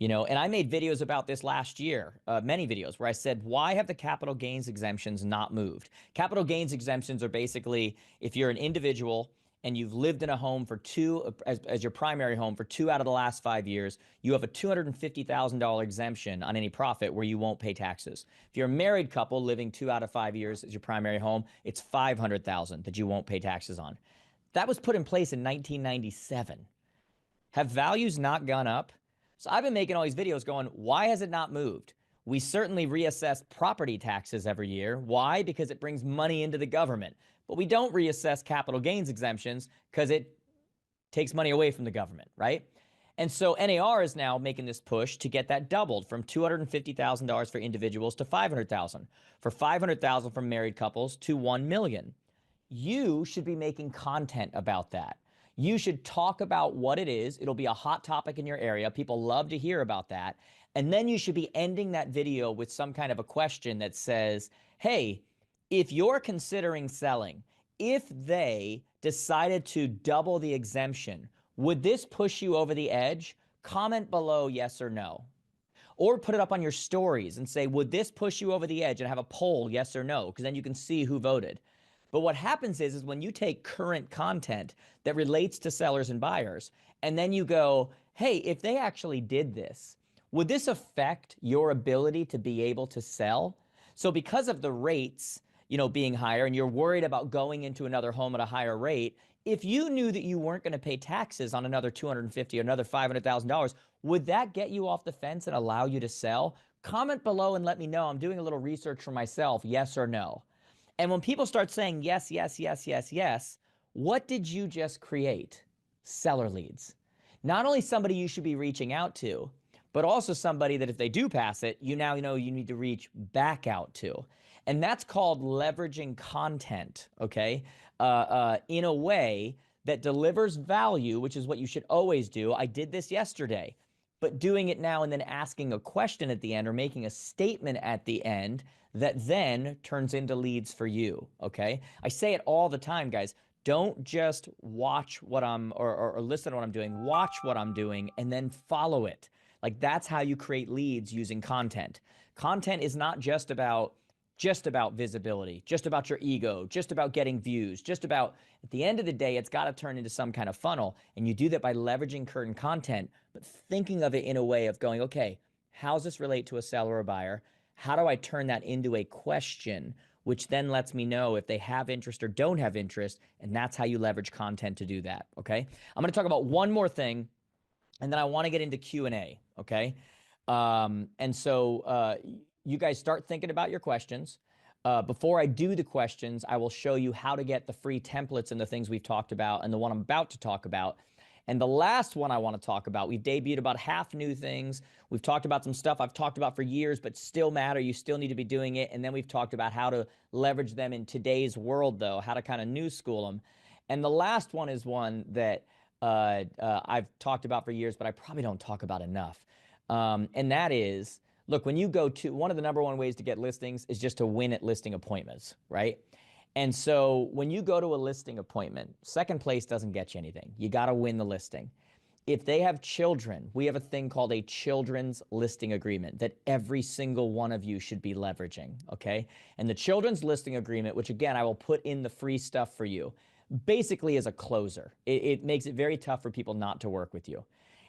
And I made videos about this last year, many videos where I said, why have the capital gains exemptions not moved? Capital gains exemptions are basically if you're an individual and you've lived in a home for as your primary home for 2 out of the last 5 years, you have a $250,000 exemption on any profit where you won't pay taxes. If you're a married couple living 2 out of 5 years as your primary home, it's $500,000 that you won't pay taxes on. That was put in place in 1997. Have values not gone up? So I've been making all these videos going, why has it not moved? We certainly reassess property taxes every year. Why? Because it brings money into the government. But we don't reassess capital gains exemptions because it takes money away from the government, right? And so NAR is now making this push to get that doubled from $250,000 for individuals to $500,000, for $500,000 from married couples to $1 million. You should be making content about that. You should talk about what it is. It'll be a hot topic in your area. People love to hear about that. And then you should be ending that video with some kind of a question that says, hey, if you're considering selling, if they decided to double the exemption, would this push you over the edge? Comment below yes or no. Or put it up on your stories and say, would this push you over the edge, and have a poll, yes or no, because then you can see who voted. But what happens is when you take current content that relates to sellers and buyers, and then you go, hey, if they actually did this, would this affect your ability to be able to sell? So because of the rates, being higher, and you're worried about going into another home at a higher rate, if you knew that you weren't going to pay taxes on another $250,000 or another $500,000, would that get you off the fence and allow you to sell? Comment below and let me know. I'm doing a little research for myself, yes or no. And when people start saying yes, yes, yes, yes, yes, what did you just create? Seller leads. Not only somebody you should be reaching out to, but also somebody that if they do pass it, you now know you need to reach back out to. And that's called leveraging content, okay? In a way that delivers value, which is what you should always do. I did this yesterday, but doing it now and then asking a question at the end or making a statement at the end that then turns into leads for you, okay? I say it all the time, guys. Don't just watch what I'm, or listen to what I'm doing. Watch what I'm doing and then follow it. Like that's how you create leads using content. Content is not just about visibility, just about your ego, just about getting views, just about, at the end of the day, it's got to turn into some kind of funnel. And you do that by leveraging current content, but thinking of it in a way of going, okay, how does this relate to a seller or buyer? How do I turn that into a question, which then lets me know if they have interest or don't have interest, and that's how you leverage content to do that, okay? I'm going to talk about one more thing, and then I want to get into Q&A, okay? And so you guys start thinking about your questions. Before I do the questions, I will show you how to get the free templates and the things we've talked about and the one I'm about to talk about. And the last one I want to talk about, we've debuted about half new things. We've talked about some stuff I've talked about for years, but still matter. You still need to be doing it. And then we've talked about how to leverage them in today's world, though, how to kind of new school them. And the last one is one that I've talked about for years, but I probably don't talk about enough. And that is, look, when you go to, one of the number one ways to get listings is just to win at listing appointments, right? And so when you go to a listing appointment, second place doesn't get you anything. You got to win the listing. If they have children, we have a thing called a children's listing agreement that every single one of you should be leveraging, okay? And the children's listing agreement, which again, I will put in the free stuff for you, basically is a closer. It makes it very tough for people not to work with you.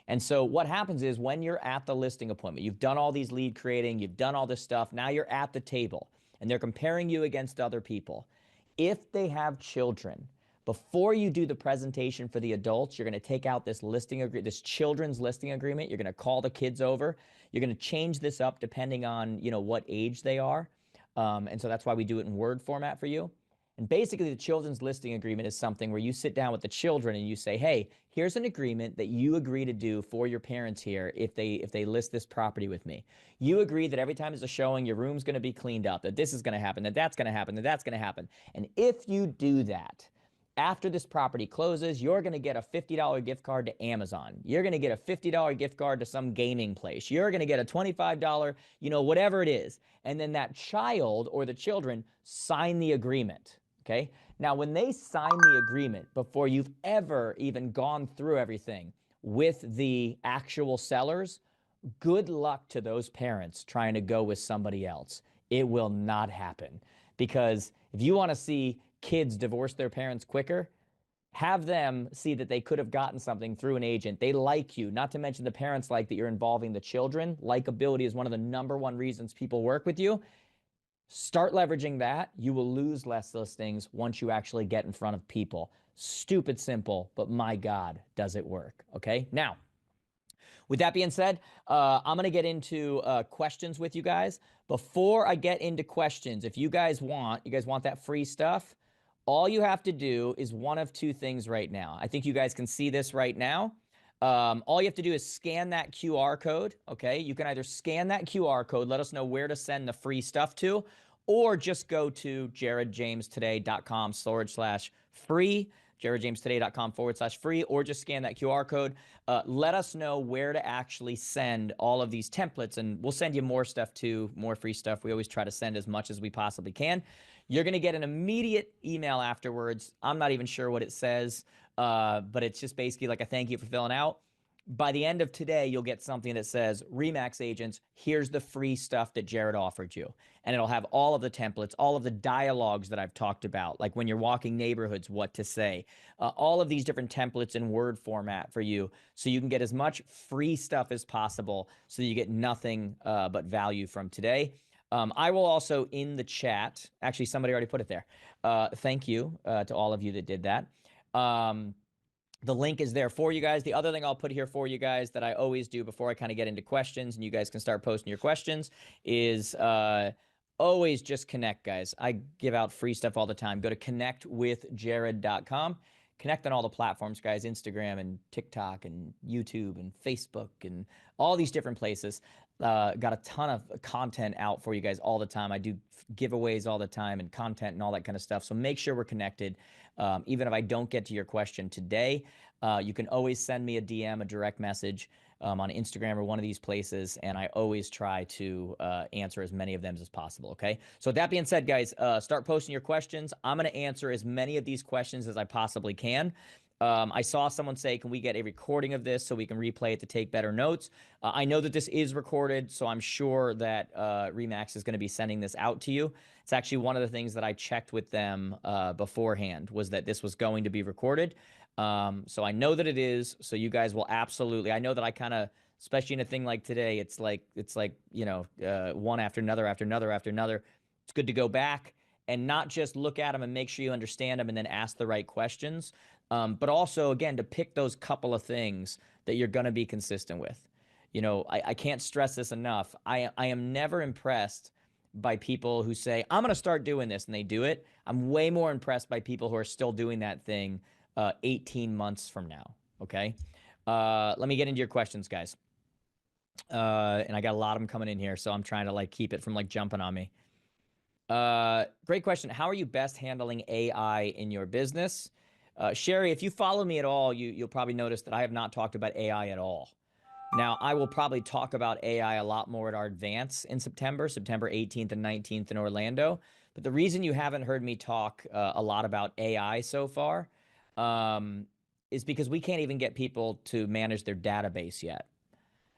And so what happens is when you're at the listing appointment, you've done all these lead creating, you've done all this stuff, now you're at the table and they're comparing you against other people. If they have children, before you do the presentation for the adults, you're going to take out this this children's listing agreement. You're going to call the kids over. You're going to change this up depending on, what age they are. And so that's why we do it in Word format for you. And basically the children's listing agreement is something where you sit down with the children and you say, hey, here's an agreement that you agree to do for your parents here if they list this property with me. You agree that every time there's a showing, your room's going to be cleaned up, that this is going to happen, that that's going to happen, that that's going to happen. And if you do that, after this property closes, you're going to get a $50 gift card to Amazon. You're going to get a $50 gift card to some gaming place. You're going to get a $25, whatever it is. And then that child or the children sign the agreement. Okay. Now, when they sign the agreement before you've ever even gone through everything with the actual sellers, Good luck to those parents trying to go with somebody else. It will not happen, because if you want to see kids divorce their parents quicker, have them see that they could have gotten something through an agent. They like you, not to mention the parents like that you're involving the children. Likability is one of the #1 reasons people work with you. Start leveraging that. You will lose less listings once you actually get in front of people. Stupid simple, but my God, does it work? Okay. Now, with that being said, I'm going to get into questions with you guys. Before I get into questions, if you guys want that free stuff, all you have to do is one of two things right now. I think you guys can see this right now. All you have to do is scan that QR code, okay? You can either scan that QR code, let us know where to send the free stuff to, or just go to jaredjamestoday.com/free, jaredjamestoday.com/free, or just scan that QR code. Let us know where to actually send all of these templates, and we'll send you more stuff too, more free stuff. We always try to send as much as we possibly can. You're going to get an immediate email afterwards. I'm not even sure what it says, but it's just basically like a thank you for filling out. By the end of today, you'll get something that says, RE/MAX agents, here's the free stuff that Jared offered you. And it'll have all of the templates, all of the dialogues that I've talked about, like when you're walking neighborhoods, what to say, all of these different templates in Word format for you, so you can get as much free stuff as possible, so you get nothing but value from today. I will also, in the chat, actually somebody already put it there. Thank you to all of you that did that. The link is there for you guys. The other thing I'll put here for you guys that I always do before I kind of get into questions, and you guys can start posting your questions, is always just connect, guys. I give out free stuff all the time. Go to connectwithjared.com. Connect on all the platforms, guys, Instagram and TikTok and YouTube and Facebook and all these different places. Got a ton of content out for you guys all the time. I do giveaways all the time and content and all that kind of stuff. So make sure we're connected. Even if I don't get to your question today, you can always send me a DM, a direct message on Instagram or one of these places, and I always try to answer as many of them as possible, okay? So with that being said, guys, start posting your questions. I'm going to answer as many of these questions as I possibly can. I saw someone say, can we get a recording of this so we can replay it to take better notes? I know that this is recorded, so I'm sure that RE/MAX is going to be sending this out to you. It's actually one of the things that I checked with them beforehand, was that this was going to be recorded. So I know that it is, so you guys will absolutely, I know that I kind of, especially in a thing like today, it's like, you know, one after another, after another, after another. It's good to go back and not just look at them and make sure you understand them and then ask the right questions. But also, again, to pick those couple of things that you're going to be consistent with. You know, I can't stress this enough. I am never impressed by people who say, I'm going to start doing this, and they do it. I'm way more impressed by people who are still doing that thing 18 months from now, okay? Let me get into your questions, guys. And I got a lot of them coming in here, so I'm trying to like keep it from like jumping on me. Great question. How are you best handling AI in your business? Sherry, if you follow me at all, you'll probably notice that I have not talked about AI at all. Now, I will probably talk about AI a lot more at our advance in September 18th and 19th in Orlando. But the reason you haven't heard me talk a lot about AI so far is because we can't even get people to manage their database yet.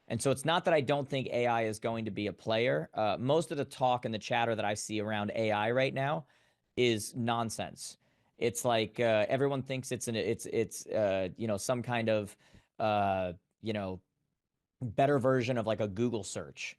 And so it's not that I don't think AI is going to be a player. Most of the talk and the chatter that I see around AI right now is nonsense. It's like everyone thinks it's you know, some kind of you know, better version of like a Google search.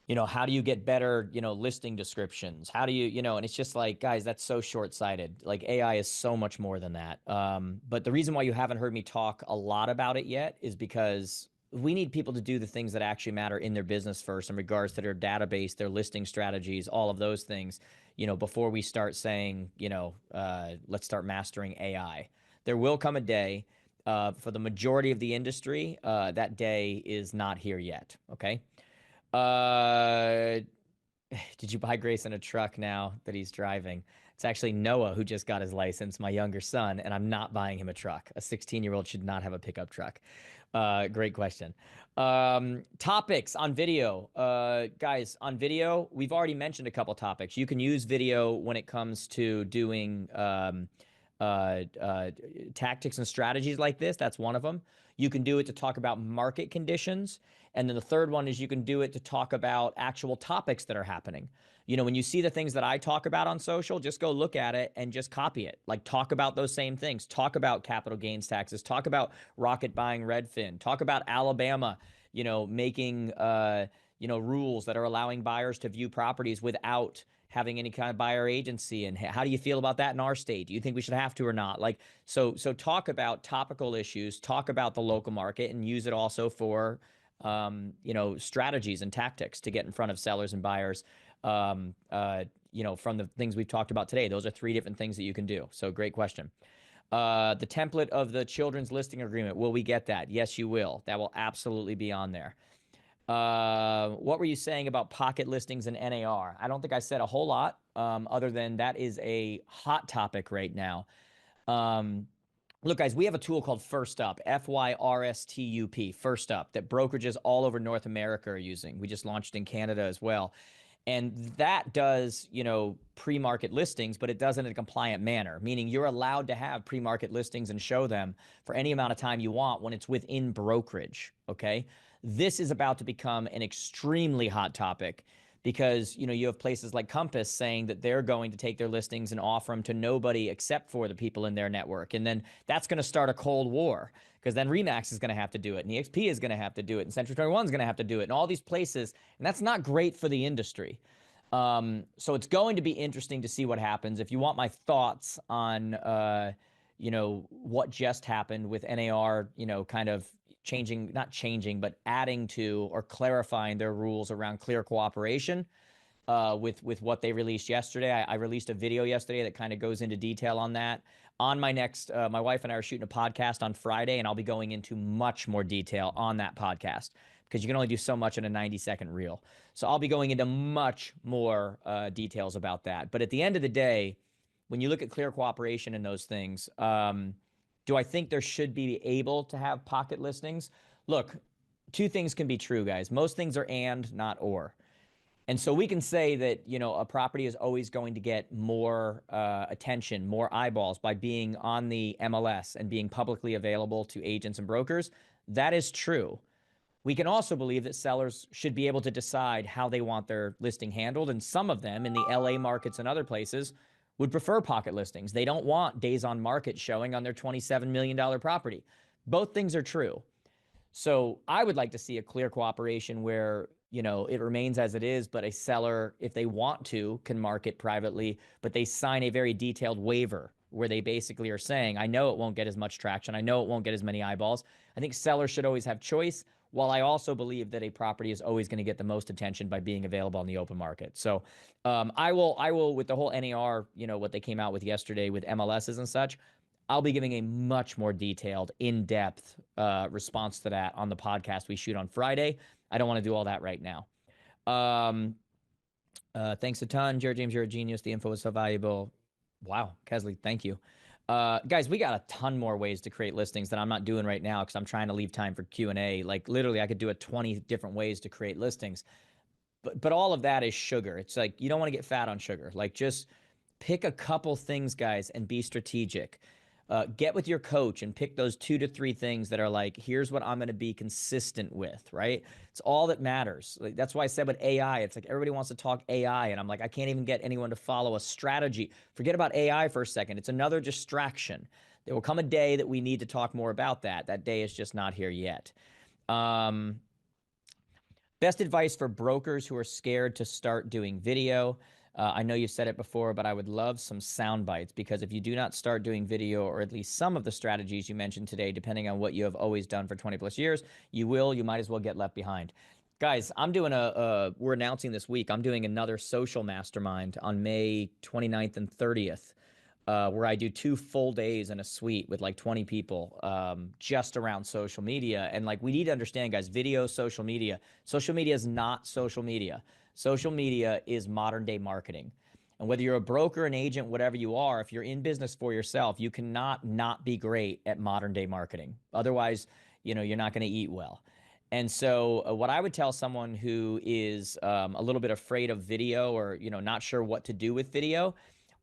You know, how do you get better, you know, listing descriptions? How do you, you know, and it's just like, guys, that's so short-sighted. Like AI is so much more than that. But the reason why you haven't heard me talk a lot about it yet is because we need people to do the things that actually matter in their business first, in regards to their database, their listing strategies, all of those things, you know, before we start saying, you know, let's start mastering AI. There will come a day for the majority of the industry, that day is not here yet. Okay. Did you buy Grayson a truck now that he's driving? It's actually Noah who just got his license, my younger son, and I'm not buying him a truck. A 16-year-old should not have a pickup truck. Great question. Topics on video. Guys, on video, we've already mentioned a couple topics. You can use video when it comes to doing tactics and strategies like this. That's one of them. You can do it to talk about market conditions. And then the third one is you can do it to talk about actual topics that are happening. You know, when you see the things that I talk about on social, just go look at it and just copy it. Like, talk about those same things. Talk about capital gains taxes. Talk about Rocket buying Redfin. Talk about Alabama, making, rules that are allowing buyers to view properties without having any kind of buyer agency. And how do you feel about that in our state? Do you think we should have to or not? Like, so talk about topical issues, talk about the local market, and use it also for, strategies and tactics to get in front of sellers and buyers. From the things we've talked about today. Those are 3 different things that you can do. So great question. The template of the children's listing agreement, will we get that? Yes, you will. That will absolutely be on there. What were you saying about pocket listings and NAR? I don't think I said a whole lot, other than that is a hot topic right now. Look, guys, we have a tool called First Up, FYRSTUP, First Up, that brokerages all over North America are using. We just launched in Canada as well. And that does, pre-market listings, but it does it in a compliant manner, meaning you're allowed to have pre-market listings and show them for any amount of time you want when it's within brokerage, okay? This is about to become an extremely hot topic because, you have places like Compass saying that they're going to take their listings and offer them to nobody except for the people in their network. And then that's going to start a cold war because then RE/MAX is going to have to do it, and EXP is going to have to do it, and Century 21 is going to have to do it, and all these places. And that's not great for the industry. So it's going to be interesting to see what happens. If you want my thoughts on, what just happened with NAR, kind of not changing, but adding to or clarifying their rules around clear cooperation, with what they released yesterday. I released a video yesterday that kind of goes into detail on that. On my next, my wife and I are shooting a podcast on Friday, and I'll be going into much more detail on that podcast because you can only do so much in a 90-second reel. So I'll be going into much more details about that. But at the end of the day, when you look at clear cooperation and those things, do I think there should be able to have pocket listings? Look, 2 things can be true, guys. Most things are and, not or. And so we can say that, a property is always going to get more attention, more eyeballs by being on the MLS and being publicly available to agents and brokers. That is true. We can also believe that sellers should be able to decide how they want their listing handled. And some of them in the LA markets and other places would prefer pocket listings. They don't want days on market showing on their $27 million property. Both things are true. So I would like to see a clear cooperation where, it remains as it is, but a seller, if they want to, can market privately, but they sign a very detailed waiver where they basically are saying, I know it won't get as much traction. I know it won't get as many eyeballs. I think sellers should always have choice, while I also believe that a property is always going to get the most attention by being available on the open market. So I will, with the whole NAR, what they came out with yesterday with MLSs and such, I'll be giving a much more detailed, in-depth response to that on the podcast we shoot on Friday. I don't want to do all that right now. Thanks a ton, Jared James. You're a genius. The info is so valuable. Wow, Kesley, thank you. Guys, we got a ton more ways to create listings that I'm not doing right now because I'm trying to leave time for Q&A. Like, literally, I could do 20 different ways to create listings. But all of that is sugar. It's like, you don't want to get fat on sugar. Like, just pick a couple things, guys, and be strategic. Get with your coach and pick those 2 to 3 things that are like, here's what I'm going to be consistent with, right? It's all that matters. Like, that's why I said with AI, it's like everybody wants to talk AI, and I'm like, I can't even get anyone to follow a strategy. Forget about AI for a second. It's another distraction. There will come a day that we need to talk more about that. That day is just not here yet. Best advice for brokers who are scared to start doing video. I know you've said it before, but I would love some sound bites, because if you do not start doing video, or at least some of the strategies you mentioned today, depending on what you have always done for 20 plus years, you might as well get left behind. Guys, I'm doing we're announcing this week, I'm doing another social mastermind on May 29th and 30th, where I do 2 full days in a suite with like 20 people, just around social media. And like, we need to understand, guys, video, social media is not social media. Social media is modern day marketing. And whether you're a broker, an agent, whatever you are, if you're in business for yourself, you cannot not be great at modern day marketing. Otherwise, you're not going to eat well. And so what I would tell someone who is a little bit afraid of video, or, not sure what to do with video,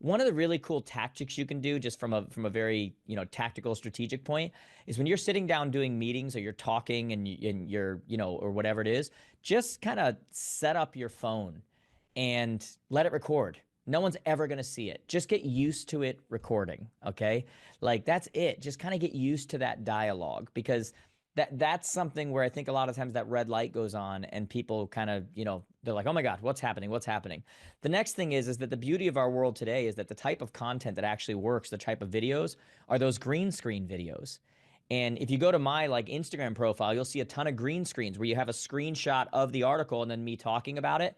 One of the really cool tactics you can do just from a very, tactical strategic point is when you're sitting down doing meetings or you're talking and you're, or whatever it is, just kind of set up your phone and let it record. No one's ever going to see it. Just get used to it recording, okay? Like that's it. Just kind of get used to that dialogue because that's something where I think a lot of times that red light goes on and people kind of, they're like, "Oh my God, what's happening? What's happening?" The next thing is that the beauty of our world today is that the type of content that actually works, the type of videos are those green screen videos. And if you go to my like Instagram profile, you'll see a ton of green screens where you have a screenshot of the article and then me talking about it.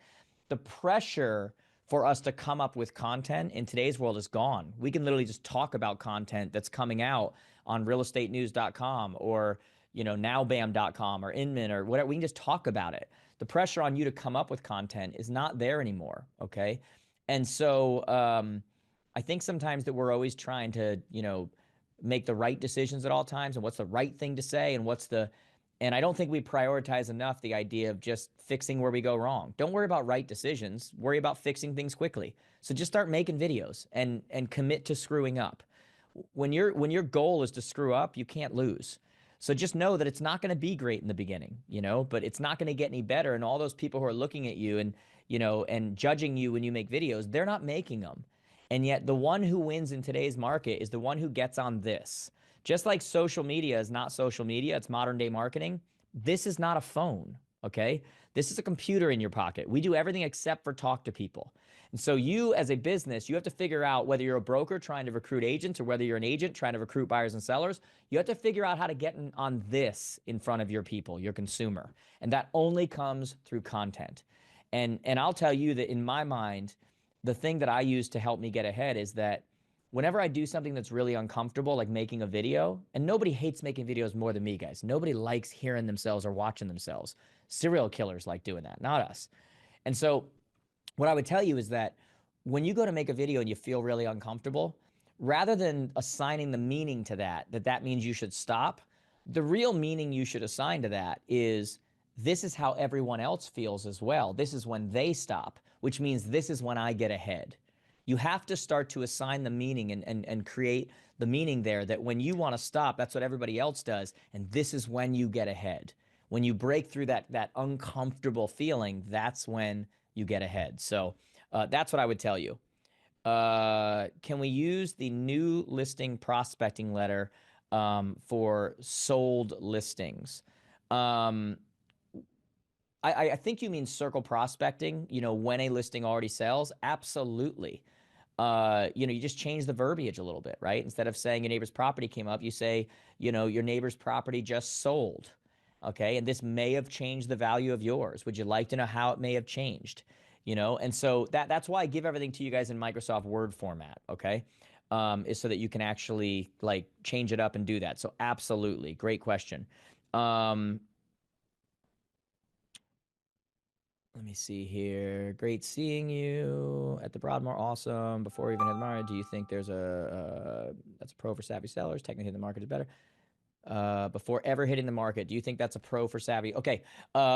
The pressure for us to come up with content in today's world is gone. We can literally just talk about content that's coming out on realestatenews.com or nowbam.com or Inman or whatever. We can just talk about it. The pressure on you to come up with content is not there anymore. Okay. And so I think sometimes that we're always trying to, make the right decisions at all times and what's the right thing to say and I don't think we prioritize enough the idea of just fixing where we go wrong. Don't worry about right decisions. Worry about fixing things quickly. So just start making videos and commit to screwing up. When your goal is to screw up, you can't lose. So just know that it's not going to be great in the beginning, but it's not going to get any better. And all those people who are looking at you and judging you when you make videos, they're not making them. And yet the one who wins in today's market is the one who gets on this. Just like social media is not social media, it's modern day marketing. This is not a phone, okay? This is a computer in your pocket. We do everything except for talk to people. And so you as a business, you have to figure out whether you're a broker trying to recruit agents or whether you're an agent trying to recruit buyers and sellers. You have to figure out how to get on this in front of your people, your consumer. And that only comes through content. And I'll tell you that in my mind, the thing that I use to help me get ahead is that whenever I do something that's really uncomfortable, like making a video, and nobody hates making videos more than me, guys. Nobody likes hearing themselves or watching themselves. Serial killers like doing that, not us. And so what I would tell you is that when you go to make a video and you feel really uncomfortable, rather than assigning the meaning to that means you should stop, the real meaning you should assign to that is this is how everyone else feels as well. This is when they stop, which means this is when I get ahead. You have to start to assign the meaning and create the meaning there that when you want to stop, that's what everybody else does. And this is when you get ahead. When you break through that uncomfortable feeling, that's when you get ahead. So that's what I would tell you. Can we use the new listing prospecting letter for sold listings? I think you mean circle prospecting, when a listing already sells. Absolutely. You just change the verbiage a little bit, right? Instead of saying your neighbor's property came up, you say, your neighbor's property just sold. Okay. And this may have changed the value of yours. Would you like to know how it may have changed? And so that's why I give everything to you guys in Microsoft Word format. Okay. Is so that you can actually like change it up and do that. So absolutely. Great question. Let me see here. Great seeing you at the Broadmoor. Awesome. Before we even hit the market, do you think there's that's a pro for savvy sellers? Technically, the market is better. Before ever hitting the market, do you think that's a pro for savvy? Okay.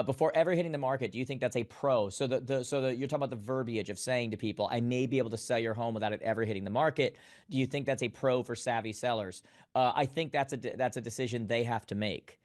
Before ever hitting the market, do you think that's a pro? So you're talking about the verbiage of saying to people, I may be able to sell your home without it ever hitting the market. Do you think that's a pro for savvy sellers? I think that's a decision they have to make.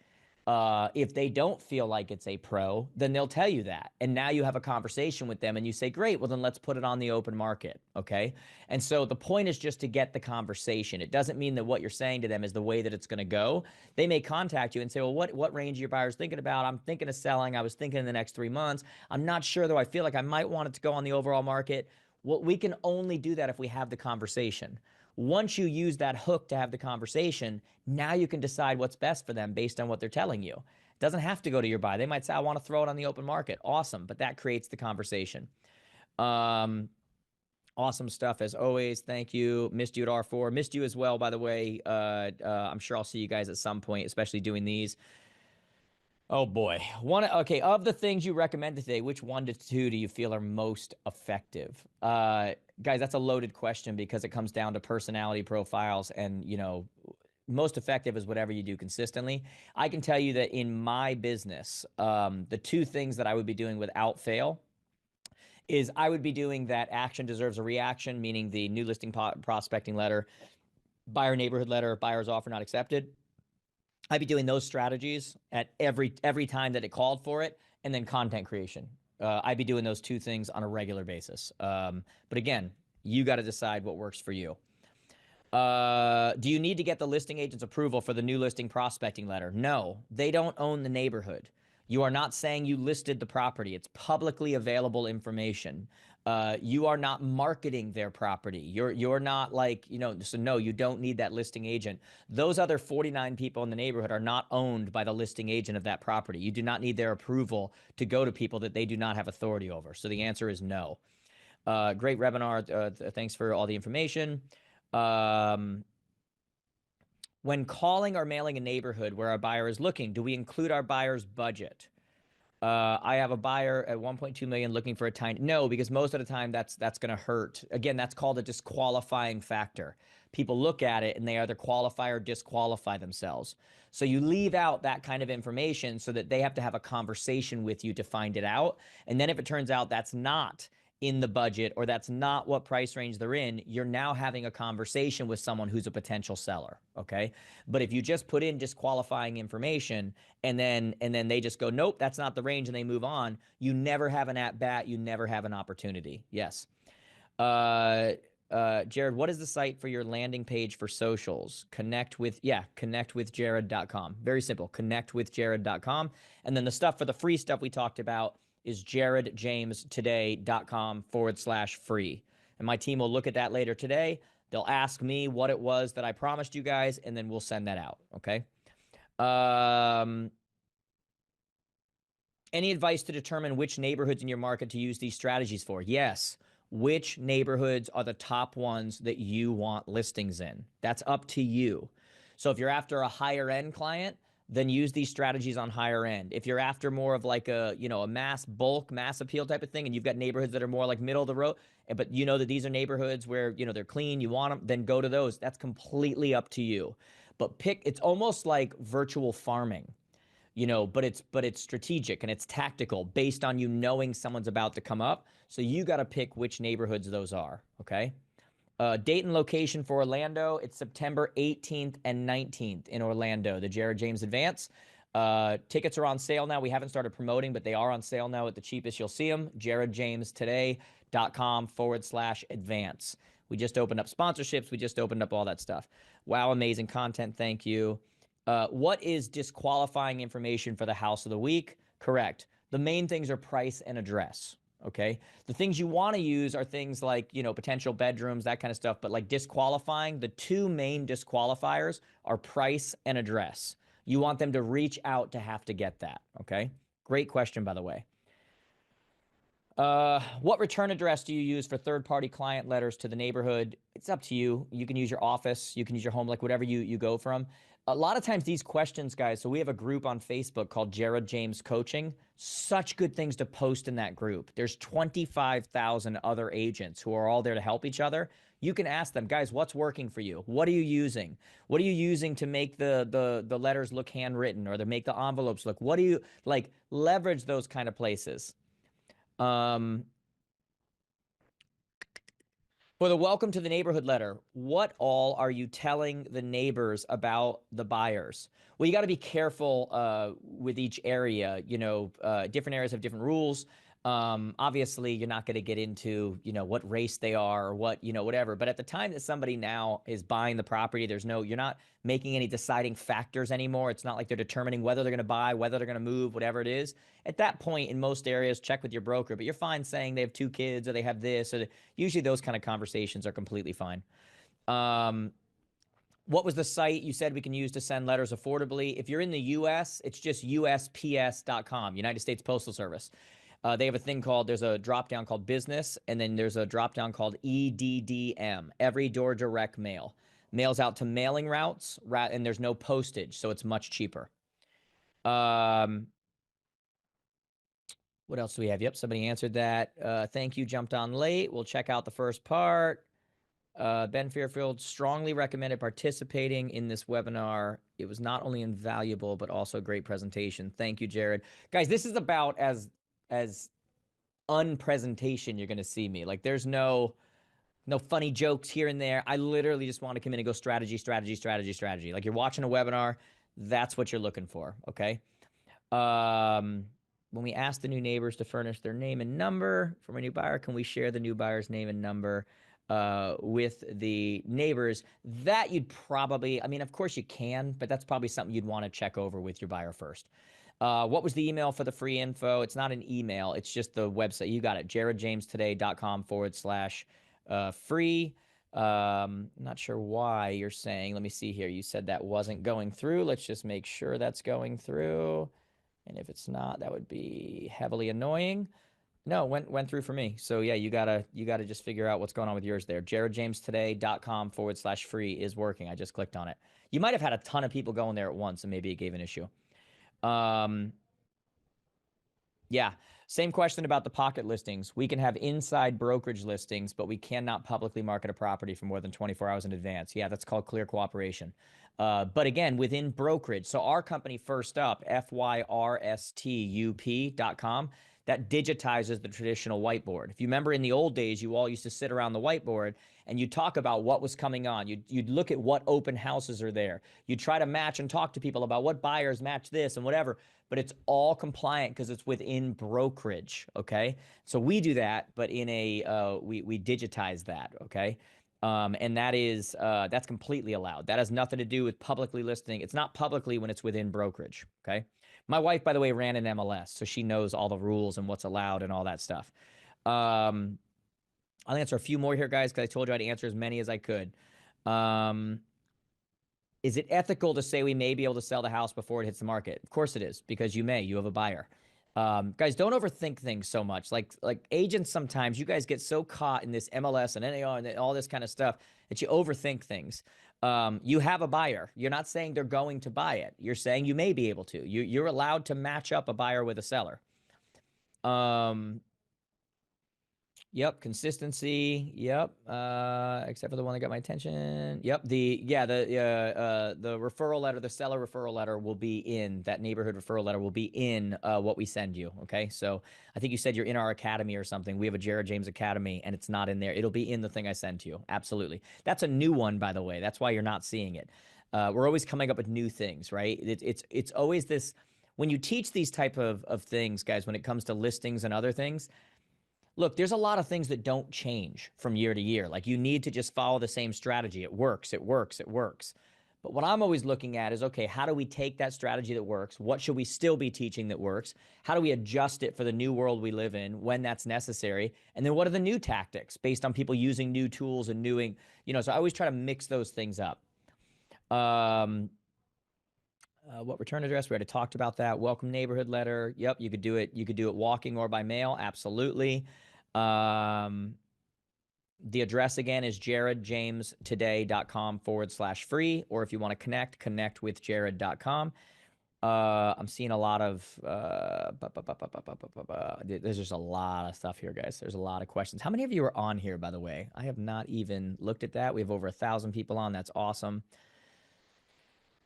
If they don't feel like it's a pro, then they'll tell you that. And now you have a conversation with them and you say, great, well, then let's put it on the open market. Okay. And so the point is just to get the conversation. It doesn't mean that what you're saying to them is the way that it's going to go. They may contact you and say, well, what range are your buyers thinking about? I'm thinking of selling. I was thinking in the next 3 months. I'm not sure though. I feel like I might want it to go on the overall market. Well, we can only do that if we have the conversation. Once you use that hook to have the conversation, now you can decide what's best for them based on what they're telling you. It doesn't have to go to your buy. They might say, I want to throw it on the open market. Awesome. But that creates the conversation. Awesome stuff as always. Thank you. Missed you at R4. Missed you as well, by the way. I'm sure I'll see you guys at some point, especially doing these. Oh boy. Okay, of the things you recommended today, which 1 to 2 do you feel are most effective? Guys, that's a loaded question because it comes down to personality profiles and, most effective is whatever you do consistently. I can tell you that in my business, the 2 things that I would be doing without fail is I would be doing that action deserves a reaction, meaning the new listing prospecting letter, buyer neighborhood letter, buyer's offer not accepted. I'd be doing those strategies at every time that it called for it, and then content creation. I'd be doing those two things on a regular basis. But again, you got to decide what works for you. Do you need to get the listing agent's approval for the new listing prospecting letter? No, they don't own the neighborhood. You are not saying you listed the property. It's publicly available information. You are not marketing their property. You're not like, so no, you don't need that listing agent. Those other 49 people in the neighborhood are not owned by the listing agent of that property. You do not need their approval to go to people that they do not have authority over. So the answer is no. Great webinar. Thanks for all the information. When calling or mailing a neighborhood where our buyer is looking, do we include our buyer's budget? I have a buyer at 1.2 million looking for a tiny. No, because most of the time that's going to hurt. Again, that's called a disqualifying factor. People look at it and they either qualify or disqualify themselves. So you leave out that kind of information so that they have to have a conversation with you to find it out. And then if it turns out that's not in the budget or that's not what price range they're in, you're now having a conversation with someone who's a potential seller. Okay. But if you just put in disqualifying information and then they just go, nope, that's not the range, and they move on, you never have an at bat. You never have an opportunity. Yes. Jared, what is the site for your landing page for socials? connectwithjared.com. Very simple. Connectwithjared.com. And then the stuff for the free stuff we talked about is jaredjamestoday.com/free. And my team will look at that later today. They'll ask me what it was that I promised you guys, and then we'll send that out. Okay. Any advice to determine which neighborhoods in your market to use these strategies for? Yes. Which neighborhoods are the top ones that you want listings in? That's up to you. So if you're after a higher end client, then use these strategies on higher end. If you're after more of like a mass bulk, mass appeal type of thing, and you've got neighborhoods that are more like middle of the road, but you know that these are neighborhoods where, they're clean, you want them, then go to those. That's completely up to you. But it's almost like virtual farming, but it's strategic and it's tactical based on you knowing someone's about to come up. So you got to pick which neighborhoods those are. Okay. Date and location for Orlando. It's September 18th and 19th in Orlando, the Jared James Advance. Tickets are on sale now. We haven't started promoting, but they are on sale now at the cheapest you'll see them. jaredjamestoday.com/advance. We just opened up sponsorships. We just opened up all that stuff. Wow, amazing content. Thank you. What is disqualifying information for the house of the week? Correct. The main things are price and address. Okay. The things you want to use are things like, potential bedrooms, that kind of stuff. But like disqualifying, the two main disqualifiers are price and address. You want them to reach out to have to get that. Okay. Great question, by the way. What return address do you use for third-party client letters to the neighborhood? It's up to you. You can use your office. You can use your home, like whatever you go from. A lot of times these questions, guys, so we have a group on Facebook called Jared James Coaching. Such good things to post in that group. There's 25,000 other agents who are all there to help each other. You can ask them, guys, what's working for you? What are you using? What are you using to make the letters look handwritten or to make the envelopes look? What do you like? Leverage those kind of places. For the welcome to the neighborhood letter, what all are you telling the neighbors about the buyers? Well, you got to be careful with each area. Different areas have different rules. Obviously, you're not going to get into, what race they are or what, whatever. But at the time that somebody now is buying the property, you're not making any deciding factors anymore. It's not like they're determining whether they're going to buy, whether they're going to move, whatever it is. At that point, in most areas, check with your broker. But you're fine saying they have 2 kids or they have this. Usually those kind of conversations are completely fine. What was the site you said we can use to send letters affordably? If you're in the U.S., it's just USPS.com, United States Postal Service. They have a thing there's a drop down called business, and then there's a drop down called EDDM, Every Door Direct Mail. Mails out to mailing routes, and there's no postage, so it's much cheaper. What else do we have? Yep, somebody answered that. Thank you, jumped on late. We'll check out the first part. Ben Fairfield strongly recommended participating in this webinar. It was not only invaluable, but also a great presentation. Thank you, Jared. Guys, this is about as unpresentation you're going to see me. Like there's no funny jokes here and there. I literally just want to come in and go strategy, strategy, strategy, strategy. Like you're watching a webinar, that's what you're looking for. Okay. When we ask the new neighbors to furnish their name and number from a new buyer, can we share the new buyer's name and number with the neighbors? That you'd probably, I mean, of course you can, but that's probably something you'd want to check over with your buyer first. What was the email for the free info? It's not an email. It's just the website. You got it. jaredjamestoday.com/free. Not sure why you're saying, let me see here. You said that wasn't going through. Let's just make sure that's going through. And if it's not, that would be heavily annoying. No, went through for me. So yeah, you gotta just figure out what's going on with yours there. jaredjamestoday.com/free is working. I just clicked on it. You might have had a ton of people going there at once, and maybe it gave an issue. Yeah, same question about the pocket listings. We can have inside brokerage listings, but we cannot publicly market a property for more than 24 hours in advance. Yeah, that's called clear cooperation. But again, within brokerage. So our company, First Up, FYRSTUP.com, that digitizes the traditional whiteboard. If you remember in the old days, you all used to sit around the whiteboard and you'd talk about what was coming on. You'd look at what open houses are there. You'd try to match and talk to people about what buyers match this and whatever, but it's all compliant because it's within brokerage, okay? So we do that, but in a, we digitize that, okay? And that is, that's completely allowed. That has nothing to do with publicly listing. It's not publicly when it's within brokerage, okay? My wife, by the way, ran an MLS, so she knows all the rules and what's allowed and all that stuff. I'll answer a few more here, guys, because I told you I'd answer as many as I could. Is it ethical to say we may be able to sell the house before it hits the market? Of course it is, because you may. You have a buyer. Guys, don't overthink things so much. Like agents, sometimes you guys get so caught in this MLS and NAR and all this kind of stuff that you overthink things. You have a buyer. You're not saying they're going to buy it. You're saying you may be able to. You're allowed to match up a buyer with a seller. Yep, consistency. Yep, except for the one that got my attention. Yep, the referral letter, the seller referral letter will be in that neighborhood referral letter will be in what we send you. Okay, so I think you said you're in our academy or something. We have a Jared James Academy, and it's not in there. It'll be in the thing I send to you. Absolutely, that's a new one, by the way. That's why you're not seeing it. We're always coming up with new things, right? It's always this. When you teach these type of things, guys, when it comes to listings and other things. Look, there's a lot of things that don't change from year to year. Like you need to just follow the same strategy. It works, it works, it works. But what I'm always looking at is, okay, how do we take that strategy that works? What should we still be teaching that works? How do we adjust it for the new world we live in when that's necessary? And then what are the new tactics based on people using new tools and new, so I always try to mix those things up. What return address? We already talked about that. Welcome neighborhood letter. Yep, you could do it. You could do it walking or by mail. Absolutely. The address again is jaredjamestoday.com/free. Or if you want to connect with jared.com. I'm seeing a lot of, there's just a lot of stuff here, guys. There's a lot of questions. How many of you are on here, by the way? I have not even looked at that. We have over 1,000 people on. That's awesome.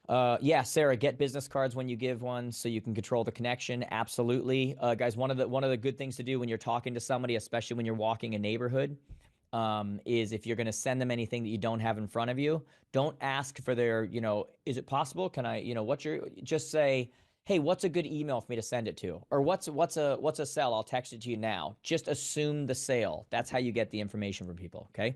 Yeah, Sarah, get business cards when you give one so you can control the connection. Absolutely. Guys, one of the good things to do when you're talking to somebody, especially when you're walking a neighborhood, is if you're going to send them anything that you don't have in front of you, don't ask for their, is it possible? Can I, just say, hey, what's a good email for me to send it to? Or what's a sell? I'll text it to you now. Just assume the sale. That's how you get the information from people. Okay.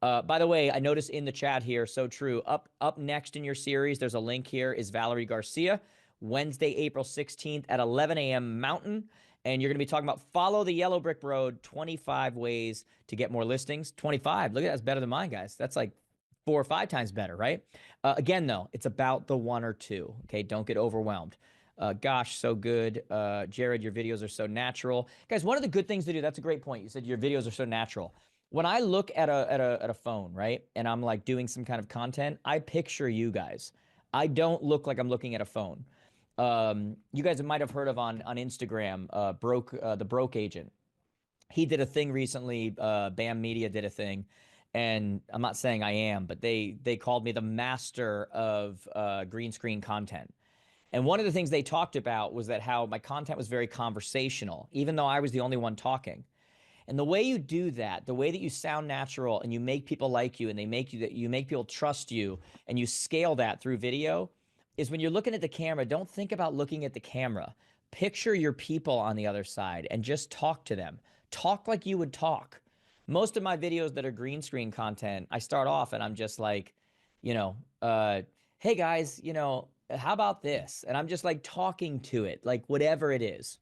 By the way, I noticed in the chat here, so true. Up next in your series, there's a link here, is Valerie Garcia, Wednesday, April 16th at 11 a.m. Mountain. And you're going to be talking about follow the yellow brick road, 25 ways to get more listings. 25. Look at that. That's better than mine, guys. That's like 4 or 5 times better, right? Again, though, it's about the 1 or 2. Okay. Don't get overwhelmed. Gosh, so good. Jared, your videos are so natural. Guys, one of the good things to do, that's a great point. You said your videos are so natural. When I look at a phone, right, and I'm like doing some kind of content, I picture you guys. I don't look like I'm looking at a phone. You guys might have heard of on Instagram, the Broke Agent. He did a thing recently. BAM Media did a thing, and I'm not saying I am, but they called me the master of green screen content. And one of the things they talked about was that how my content was very conversational, even though I was the only one talking. And the way you do that, the way that you sound natural and you make people like you and they make you that you make people trust you and you scale that through video is when you're looking at the camera, don't think about looking at the camera. Picture your people on the other side and just talk to them. Talk like you would talk. Most of my videos that are green screen content, I start off and I'm just like, you know, hey guys, how about this? And I'm just like talking to it, like whatever it is.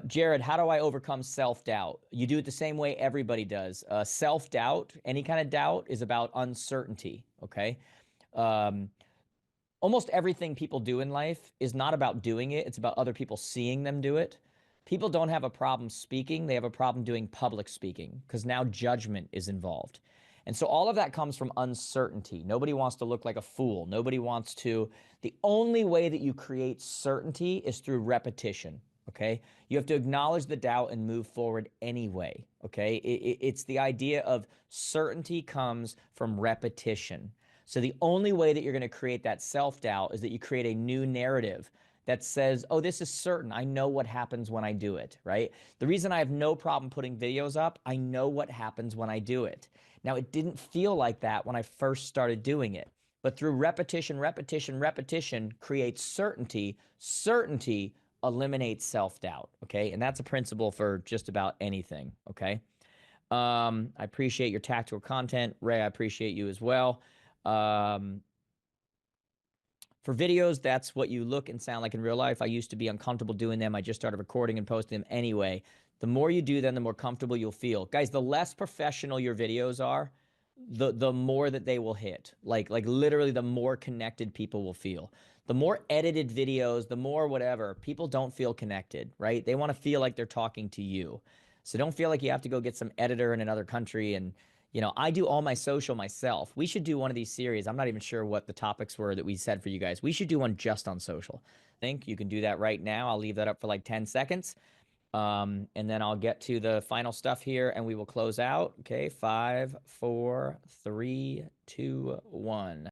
Jared, how do I overcome self-doubt? You do it the same way everybody does. Self-doubt, any kind of doubt, is about uncertainty. Okay. Um, Almost everything people do in life is not about doing it, it's about other people seeing them do it. People don't have a problem speaking, they have a problem doing public speaking because now judgment is involved. And so all of that comes from uncertainty. Nobody wants to look like a fool. Nobody wants to. The only way that you create certainty is through repetition. Okay. You have to acknowledge the doubt and move forward anyway. Okay. It's the idea of certainty comes from repetition. So the only way that you're going to create that self-doubt is that you create a new narrative that says, oh, this is certain. I know what happens when I do it, right? The reason I have no problem putting videos up, I know what happens when I do it. Now, it didn't feel like that when I first started doing it, but through repetition, repetition, repetition creates certainty. Certainty eliminates self-doubt, okay? And that's a principle for just about anything, okay? I appreciate your tactical content. Ray, I appreciate you as well. For videos, that's what you look and sound like in real life. I used to be uncomfortable doing them. I just started recording and posting them anyway. The more you do them, the more comfortable you'll feel. Guys, the less professional your videos are, the more that they will hit. Like literally the more connected people will feel. The more edited videos, the more whatever, people don't feel connected, right? They want to feel like they're talking to you. So don't feel like you have to go get some editor in another country and I do all my social myself. We should do one of these series. I'm not even sure what the topics were that we said for you guys. We should do one just on social. I think you can do that right now. I'll leave that up for like 10 seconds. And then I'll get to the final stuff here and we will close out. Okay, 5, 4, 3, 2, 1.